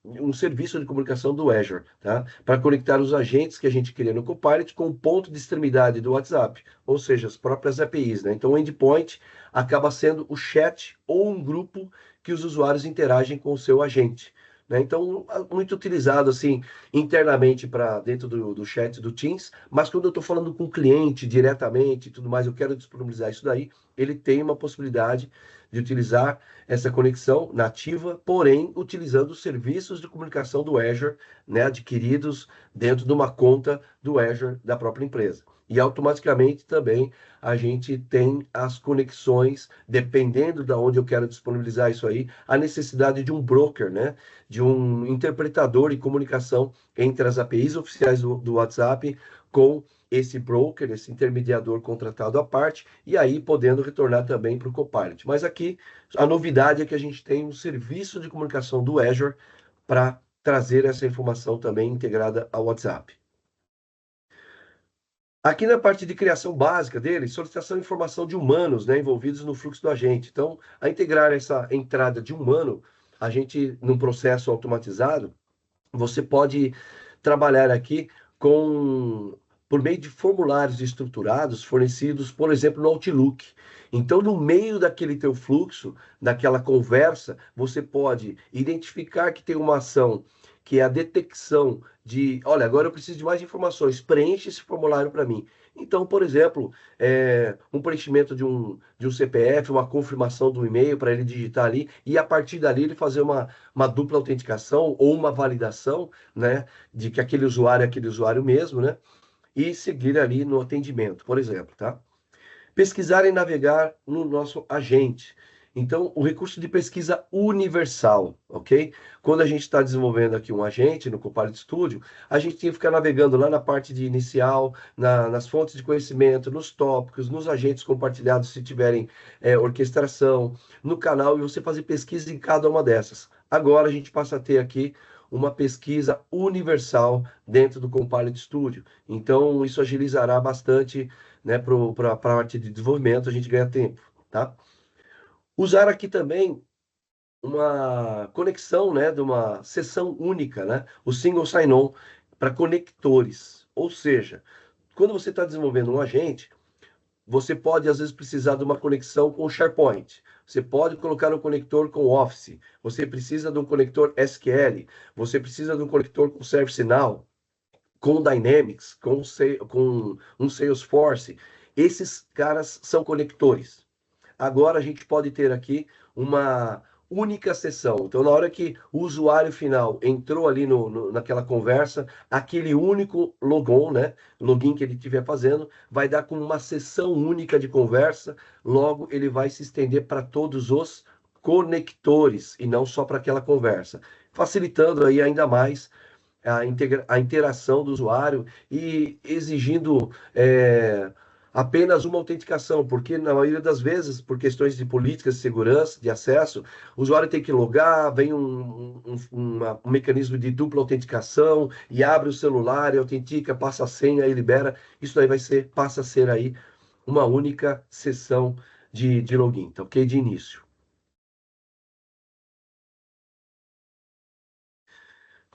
um serviço de comunicação do Azure, tá? Para conectar os agentes que a gente cria no Copilot com o ponto de extremidade do WhatsApp, ou seja, as próprias APIs, né? Então, o endpoint acaba sendo o chat ou um grupo que os usuários interagem com o seu agente, né? Então, muito utilizado assim internamente para dentro do chat do Teams, mas quando eu estou falando com o cliente diretamente e tudo mais, eu quero disponibilizar isso daí, ele tem uma possibilidade de utilizar essa conexão nativa, porém utilizando os serviços de comunicação do Azure, né, adquiridos dentro de uma conta do Azure da própria empresa. E automaticamente também a gente tem as conexões, dependendo de onde eu quero disponibilizar isso aí, a necessidade de um broker, né, de um interpretador de comunicação entre as APIs oficiais do WhatsApp com esse broker, esse intermediador contratado à parte, e aí podendo retornar também para o Copilot. Mas aqui a novidade é que a gente tem um serviço de comunicação do Azure para trazer essa informação também integrada ao WhatsApp. Aqui na parte de criação básica dele, solicitação e informação de humanos, né, envolvidos no fluxo do agente. Então, a integrar essa entrada de humano, a gente, num processo automatizado, você pode trabalhar aqui por meio de formulários estruturados fornecidos, por exemplo, no Outlook. Então, no meio daquele teu fluxo, daquela conversa, você pode identificar que tem uma ação que é a detecção de, olha, agora eu preciso de mais informações, preenche esse formulário para mim. Então, por exemplo, um preenchimento de um CPF, uma confirmação do e-mail para ele digitar ali, e a partir dali ele fazer uma dupla autenticação ou uma validação, né, de que aquele usuário é aquele usuário mesmo, né, e seguir ali no atendimento, por exemplo, tá? Pesquisar e navegar no nosso agente. Então, o recurso de pesquisa universal, ok? Quando a gente está desenvolvendo aqui um agente no Copilot Studio, a gente tem que ficar navegando lá na parte de inicial, nas fontes de conhecimento, nos tópicos, nos agentes compartilhados, se tiverem orquestração, no canal, e você fazer pesquisa em cada uma dessas. Agora a gente passa a ter aqui uma pesquisa universal dentro do Copilot Studio. Então, isso agilizará bastante, né, para a parte de desenvolvimento, a gente ganha tempo, tá? Usar aqui também uma conexão, né, de uma sessão única, né, o single sign-on para conectores. Ou seja, quando você está desenvolvendo um agente, você pode, às vezes, precisar de uma conexão com o SharePoint. Você pode colocar um conector com o Office. Você precisa de um conector SQL. Você precisa de um conector com ServiceNow, com Dynamics, com um Salesforce. Esses caras são conectores. Agora a gente pode ter aqui uma única sessão. Então, na hora que o usuário final entrou ali naquela conversa, aquele único logon, né, login que ele estiver fazendo, vai dar como uma sessão única de conversa, logo ele vai se estender para todos os conectores e não só para aquela conversa, facilitando aí ainda mais a interação do usuário e exigindo apenas uma autenticação, porque na maioria das vezes, por questões de políticas de segurança, de acesso, o usuário tem que logar, vem um mecanismo de dupla autenticação e abre o celular e autentica, passa a senha e libera. Isso daí passa a ser aí uma única sessão de login, tá ok? De início.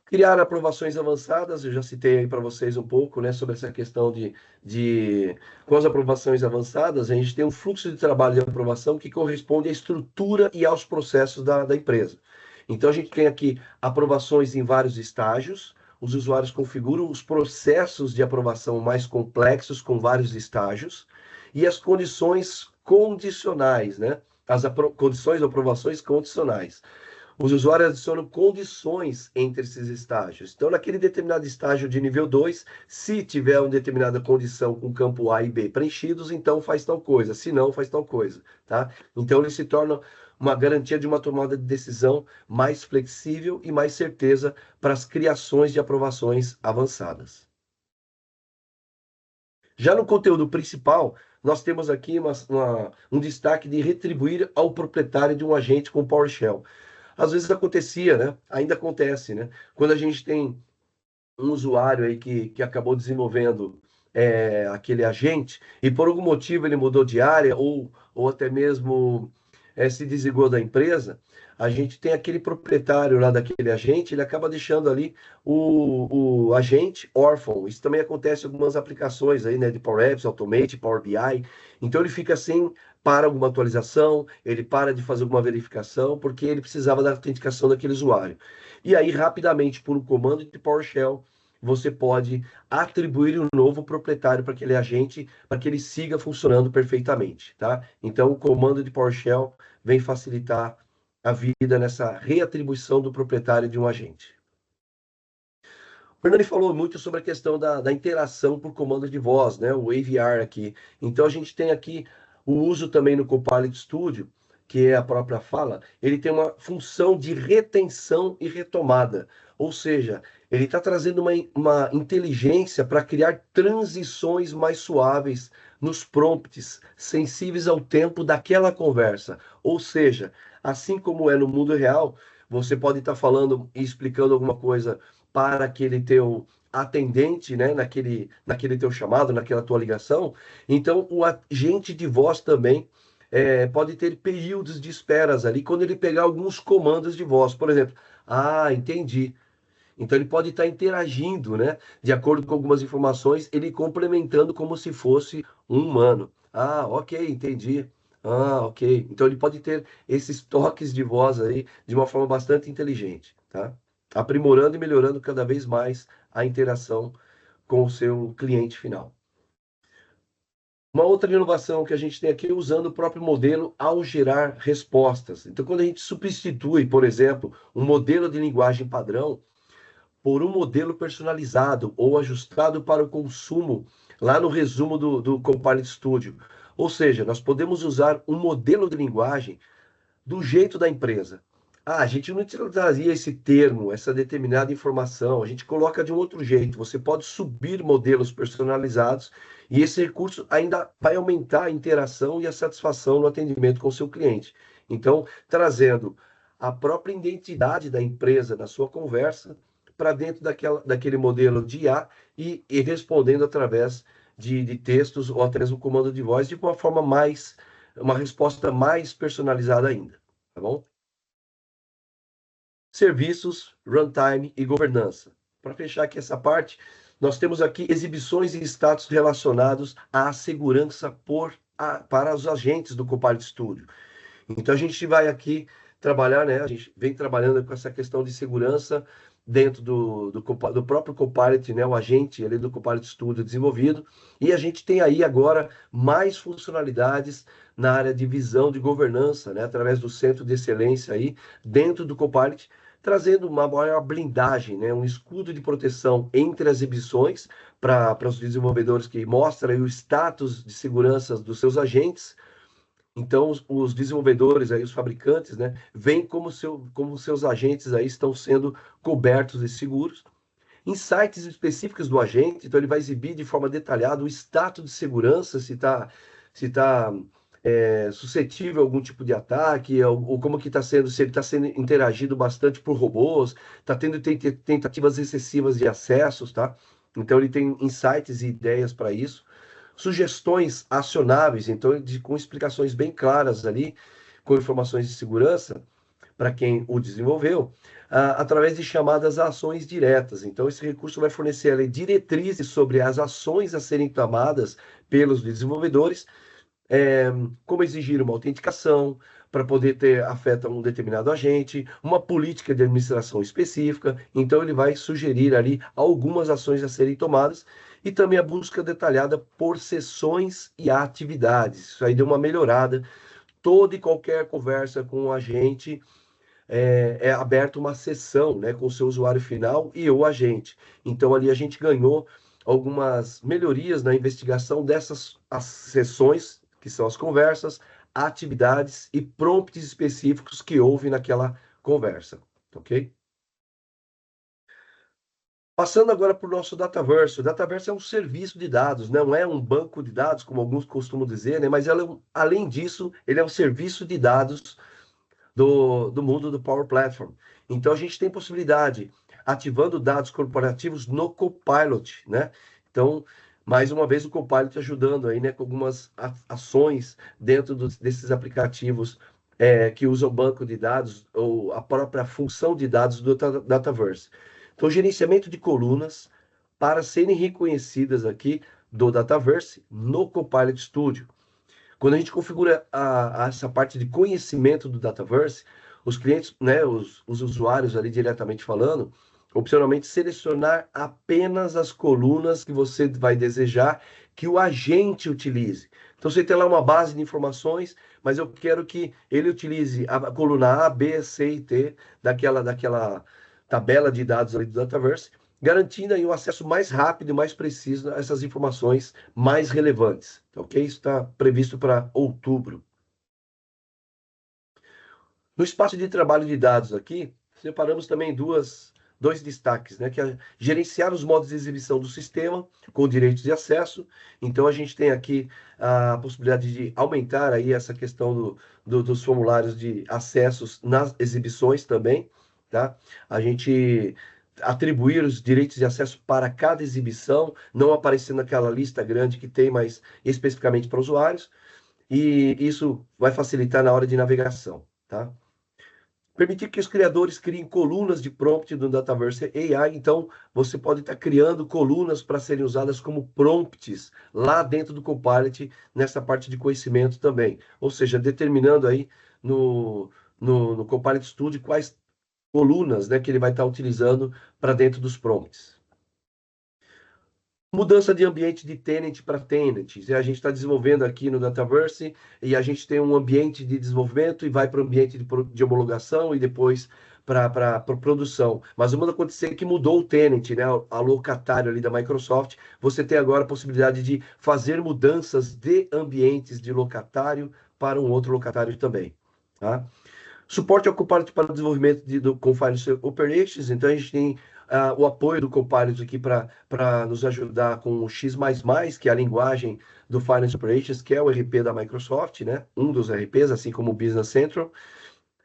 Criar aprovações avançadas, eu já citei aí para vocês um pouco, né, sobre essa questão com as aprovações avançadas, a gente tem um fluxo de trabalho de aprovação que corresponde à estrutura e aos processos da empresa. Então, a gente tem aqui aprovações em vários estágios, os usuários configuram os processos de aprovação mais complexos com vários estágios, e as condições condicionais, né, condições ou aprovações condicionais. Os usuários adicionam condições entre esses estágios. Então, naquele determinado estágio de nível 2, se tiver uma determinada condição com campo A e B preenchidos, então faz tal coisa, se não, faz tal coisa, tá? Então, ele se torna uma garantia de uma tomada de decisão mais flexível e mais certeza para as criações de aprovações avançadas. Já no conteúdo principal, nós temos aqui um destaque de retribuir ao proprietário de um agente com PowerShell. Às vezes acontecia, né? Ainda acontece, né? Quando a gente tem um usuário aí que acabou desenvolvendo aquele agente e por algum motivo ele mudou de área ou até mesmo se desligou da empresa, a gente tem aquele proprietário lá daquele agente, ele acaba deixando ali o agente órfão. Isso também acontece em algumas aplicações aí, né, de Power Apps, Automate, Power BI. Então ele fica assim, para alguma atualização, ele para de fazer alguma verificação, porque ele precisava da autenticação daquele usuário. E aí, rapidamente, por um comando de PowerShell, você pode atribuir um novo proprietário para aquele agente, para que ele siga funcionando perfeitamente, tá? Então, o comando de PowerShell vem facilitar a vida nessa reatribuição do proprietário de um agente. O Hernani falou muito sobre a questão da interação por comando de voz, né? O AVR aqui. Então, a gente tem aqui o uso também no Copilot Studio, que é a própria fala, ele tem uma função de retenção e retomada. Ou seja, ele está trazendo uma inteligência para criar transições mais suaves nos prompts, sensíveis ao tempo daquela conversa. Ou seja, assim como é no mundo real, você pode estar falando e explicando alguma coisa para aquele teu atendente, né, naquele teu chamado, naquela tua ligação. Então, o agente de voz também pode ter períodos de esperas ali quando ele pegar alguns comandos de voz. Por exemplo, entendi. Então, ele pode estar interagindo, né, de acordo com algumas informações, ele complementando como se fosse um humano. Ok, entendi. Ok. Então, ele pode ter esses toques de voz aí de uma forma bastante inteligente, tá? Aprimorando e melhorando cada vez mais a interação com o seu cliente final. Uma outra inovação que a gente tem aqui é usando o próprio modelo ao gerar respostas. Então, quando a gente substitui, por exemplo, um modelo de linguagem padrão por um modelo personalizado ou ajustado para o consumo lá no resumo do Copilot Studio. Ou seja, nós podemos usar um modelo de linguagem do jeito da empresa. A gente não utilizaria esse termo, essa determinada informação, a gente coloca de um outro jeito. Você pode subir modelos personalizados e esse recurso ainda vai aumentar a interação e a satisfação no atendimento com o seu cliente. Então, trazendo a própria identidade da empresa na sua conversa para dentro daquele modelo de IA e respondendo através de textos ou até mesmo comando de voz de uma forma uma resposta mais personalizada ainda, tá bom? Serviços, runtime e governança. Para fechar aqui essa parte, nós temos aqui exibições e status relacionados à segurança para os agentes do Copilot Studio. Então, a gente vai aqui trabalhar, né? A gente vem trabalhando com essa questão de segurança dentro do próprio Copilot, né? O agente ali do Copilot Studio desenvolvido. E a gente tem aí agora mais funcionalidades na área de visão de governança, né? Através do centro de excelência aí dentro do Copilot, trazendo uma maior blindagem, né? Um escudo de proteção entre as exibições para os desenvolvedores que mostra aí o status de segurança dos seus agentes. Então, os desenvolvedores, aí, os fabricantes, né, veem como seus agentes aí estão sendo cobertos e seguros. Insights específicos do agente, então ele vai exibir de forma detalhada o status de segurança, se está suscetível a algum tipo de ataque, ou como que está sendo, se ele está sendo interagido bastante por robôs, está tendo tentativas excessivas de acessos, tá? Então ele tem insights e ideias para isso. Sugestões acionáveis, então com explicações bem claras ali, com informações de segurança para quem o desenvolveu, através de chamadas a ações diretas. Então, esse recurso vai fornecer ali diretrizes sobre as ações a serem tomadas pelos desenvolvedores, como exigir uma autenticação para poder ter afeto a um determinado agente, uma política de administração específica. Então, ele vai sugerir ali algumas ações a serem tomadas e também a busca detalhada por sessões e atividades. Isso aí deu uma melhorada. Toda e qualquer conversa com o agente é aberta uma sessão, né, com o seu usuário final e o agente. Então, ali a gente ganhou algumas melhorias na investigação dessas sessões, que são as conversas, atividades e prompts específicos que houve naquela conversa, ok? Passando agora para o nosso Dataverse. O Dataverse é um serviço de dados, não é um banco de dados, como alguns costumam dizer, né? Mas além disso, ele é um serviço de dados do mundo do Power Platform. Então, a gente tem possibilidade, ativando dados corporativos no Copilot, né? Então, mais uma vez, o Copilot ajudando aí, né, com algumas ações dentro desses aplicativos que usam banco de dados ou a própria função de dados do Dataverse. Então, gerenciamento de colunas para serem reconhecidas aqui do Dataverse no Copilot Studio. Quando a gente configura essa parte de conhecimento do Dataverse, os clientes, né, os usuários ali diretamente falando, opcionalmente, selecionar apenas as colunas que você vai desejar que o agente utilize. Então, você tem lá uma base de informações, mas eu quero que ele utilize a coluna A, B, C e T daquela tabela de dados ali do Dataverse, garantindo aí um acesso mais rápido e mais preciso a essas informações mais relevantes. Ok? Isso está previsto para outubro. No espaço de trabalho de dados aqui, separamos também dois destaques, né? Que é gerenciar os modos de exibição do sistema com direitos de acesso. Então, a gente tem aqui a possibilidade de aumentar aí essa questão dos formulários de acessos nas exibições também, tá? A gente atribuir os direitos de acesso para cada exibição, não aparecendo aquela lista grande que tem, mas especificamente para usuários. E isso vai facilitar na hora de navegação, tá? Permitir que os criadores criem colunas de prompt no Dataverse AI. Então, você pode estar criando colunas para serem usadas como prompts lá dentro do Copilot, nessa parte de conhecimento também. Ou seja, determinando aí no Copilot Studio quais colunas, né, que ele vai estar utilizando para dentro dos prompts. Mudança de ambiente de tenant para tenant. A gente está desenvolvendo aqui no Dataverse e a gente tem um ambiente de desenvolvimento e vai para o ambiente de homologação e depois para produção. Mas uma acontecer que mudou o tenant, né, a locatário ali da Microsoft. Você tem agora a possibilidade de fazer mudanças de ambientes de locatário para um outro locatário também. Tá? Suporte ao Copilot para o desenvolvimento com Finance Operations. Então, a gente tem o apoio do Copilot aqui para nos ajudar com o X++, que é a linguagem do Finance Operations, que é o RP da Microsoft, né? Um dos RPs, assim como o Business Central.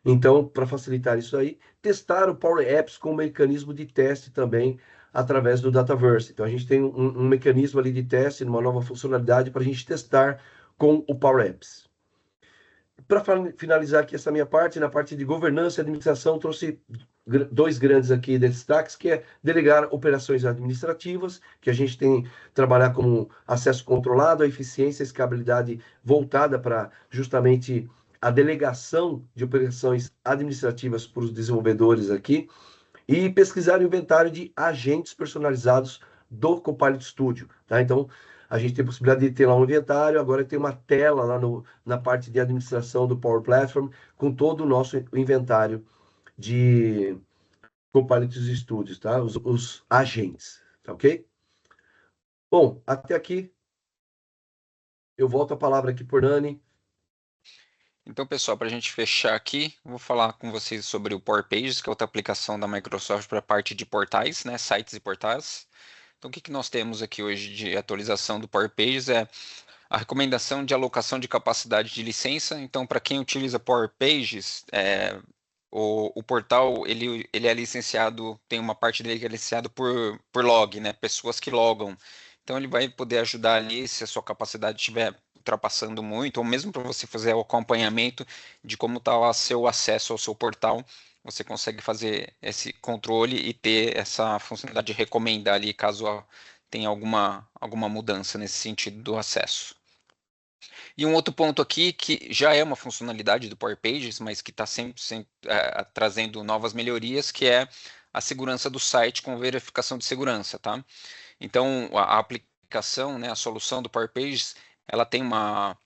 Então, para facilitar isso aí, testar o Power Apps com um mecanismo de teste também através do Dataverse. Então, a gente tem um mecanismo ali de teste, uma nova funcionalidade para a gente testar com o Power Apps. Para finalizar aqui essa minha parte, na parte de governança e administração, trouxe dois grandes aqui destaques, que é delegar operações administrativas, que a gente tem trabalhar como acesso controlado, a eficiência e escalabilidade voltada para justamente a delegação de operações administrativas para os desenvolvedores aqui, e pesquisar o inventário de agentes personalizados do Copilot Studio, tá? Então, a gente tem a possibilidade de ter lá um inventário, agora tem uma tela lá na parte de administração do Power Platform, com todo o nosso inventário de Copilot Studios, tá? Os agentes, tá ok? Bom, até aqui, eu volto a palavra aqui por Nani. Então, pessoal, para a gente fechar aqui, eu vou falar com vocês sobre o Power Pages, que é outra aplicação da Microsoft para a parte de portais, né, sites e portais. Então, o que nós temos aqui hoje de atualização do Power Pages é a recomendação de alocação de capacidade de licença. Então, para quem utiliza Power Pages, o portal ele é licenciado, tem uma parte dele que é licenciado por log, né, pessoas que logam. Então, ele vai poder ajudar ali se a sua capacidade estiver ultrapassando muito, ou mesmo para você fazer o acompanhamento de como está seu acesso ao seu portal, você consegue fazer esse controle e ter essa funcionalidade de recomendar ali caso tenha alguma mudança nesse sentido do acesso. E um outro ponto aqui que já é uma funcionalidade do Power Pages, mas que está sempre trazendo novas melhorias, que é a segurança do site com verificação de segurança, tá? Então, a aplicação, né, a solução do Power Pages, ela tem uma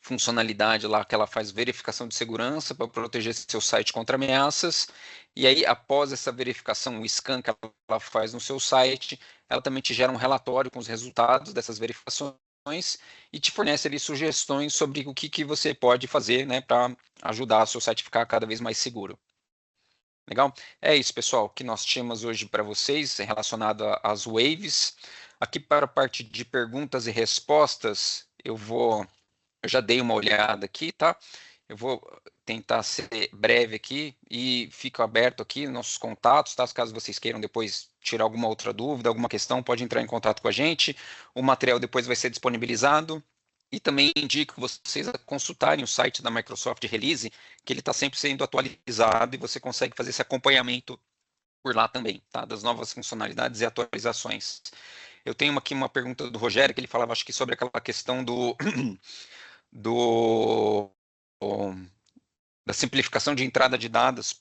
funcionalidade lá que ela faz verificação de segurança para proteger seu site contra ameaças, e aí após essa verificação, o scan que ela faz no seu site, ela também te gera um relatório com os resultados dessas verificações e te fornece ali sugestões sobre o que você pode fazer, né, para ajudar o seu site a ficar cada vez mais seguro. Legal? É isso, pessoal, que nós tínhamos hoje para vocês relacionado às waves. Aqui para a parte de perguntas e respostas, eu já dei uma olhada aqui, tá? Eu vou tentar ser breve aqui e fico aberto aqui nossos contatos, tá? Caso vocês queiram depois tirar alguma outra dúvida, alguma questão, pode entrar em contato com a gente. O material depois vai ser disponibilizado. E também indico vocês a consultarem o site da Microsoft Release, que ele está sempre sendo atualizado e você consegue fazer esse acompanhamento por lá também, tá? Das novas funcionalidades e atualizações. Eu tenho aqui uma pergunta do Rogério, que ele falava, acho que sobre aquela questão da simplificação de entrada de dados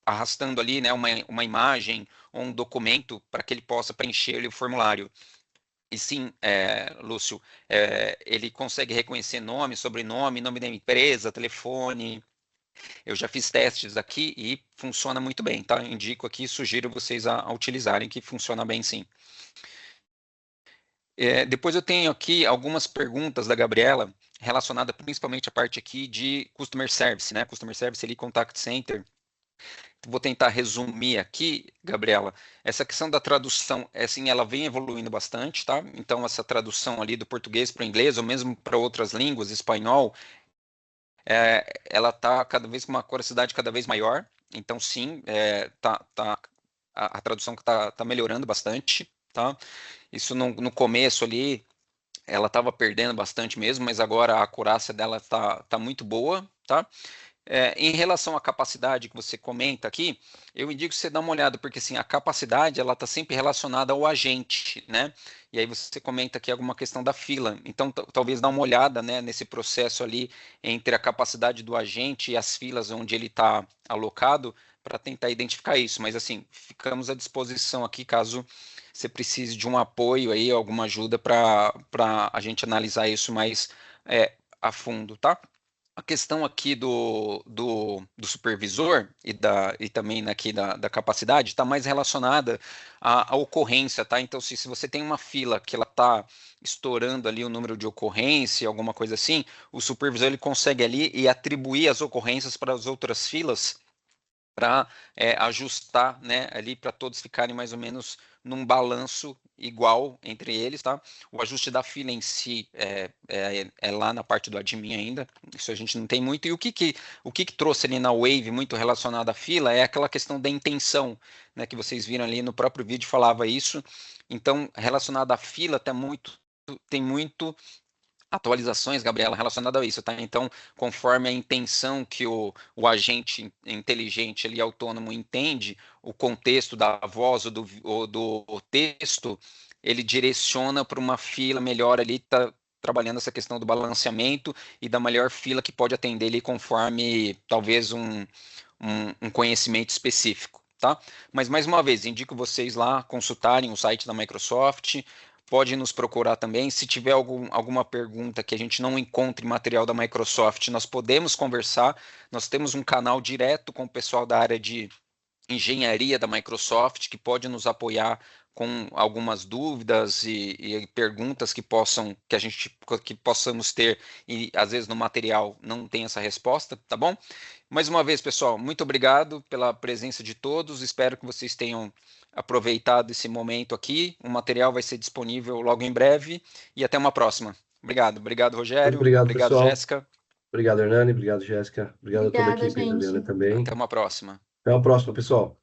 arrastando ali, né, uma imagem ou um documento para que ele possa preencher ali o formulário. E sim, Lúcio, ele consegue reconhecer nome, sobrenome, nome da empresa, telefone. Eu já fiz testes aqui e funciona muito bem, tá? Indico aqui, sugiro vocês a utilizarem, que funciona bem sim. Depois eu tenho aqui algumas perguntas da Gabriela, relacionada principalmente à parte aqui de Customer Service, né? Customer Service ali, Contact Center. Vou tentar resumir aqui, Gabriela. Essa questão da tradução, assim, ela vem evoluindo bastante, tá? Então, essa tradução ali do português para o inglês, ou mesmo para outras línguas, espanhol, ela está cada vez com uma curiosidade cada vez maior. Então, sim, a tradução está melhorando bastante, tá? Isso no começo ali, ela estava perdendo bastante mesmo, mas agora a acurácia dela tá muito boa, tá? Em relação à capacidade que você comenta aqui, eu indico que você dá uma olhada, porque assim, a capacidade ela está sempre relacionada ao agente, né? E aí você comenta aqui alguma questão da fila. Então, talvez dá uma olhada, né, nesse processo ali entre a capacidade do agente e as filas onde ele está alocado, para tentar identificar isso. Mas assim, ficamos à disposição aqui caso você precise de um apoio aí, alguma ajuda para a gente analisar isso mais a fundo, tá? A questão aqui do supervisor e também aqui da capacidade está mais relacionada à ocorrência, tá? Então, se você tem uma fila que ela está estourando ali o número de ocorrência, alguma coisa assim, o supervisor ele consegue ali e atribuir as ocorrências para as outras filas para ajustar, né, ali para todos ficarem mais ou menos num balanço igual entre eles, tá? O ajuste da fila em si é lá na parte do admin ainda, isso a gente não tem muito. E o que trouxe ali na Wave muito relacionado à fila é aquela questão da intenção, né, que vocês viram ali no próprio vídeo falava isso. Então, relacionado à fila tem muito atualizações, Gabriela, relacionada a isso, tá? Então, conforme a intenção que o agente inteligente ali, autônomo, entende, o contexto da voz ou do texto, ele direciona para uma fila melhor ali, tá trabalhando essa questão do balanceamento e da melhor fila que pode atender ali conforme talvez um conhecimento específico, tá? Mas, mais uma vez, indico vocês lá consultarem o site da Microsoft, pode nos procurar também. Se tiver alguma pergunta que a gente não encontre material da Microsoft, nós podemos conversar. Nós temos um canal direto com o pessoal da área de engenharia da Microsoft que pode nos apoiar com algumas dúvidas e perguntas que possamos ter e às vezes no material não tem essa resposta, tá bom? Mais uma vez, pessoal, muito obrigado pela presença de todos. Espero que vocês tenham aproveitado esse momento aqui. O material vai ser disponível logo em breve e até uma próxima. Obrigado, Muito Rogério. obrigado, Obrigado, pessoal. Jéssica. Obrigado, Hernani. Obrigado, Jéssica. Obrigado a toda a Obrigada, equipe da Juliana gente. também. Até uma próxima. Até a próxima, pessoal.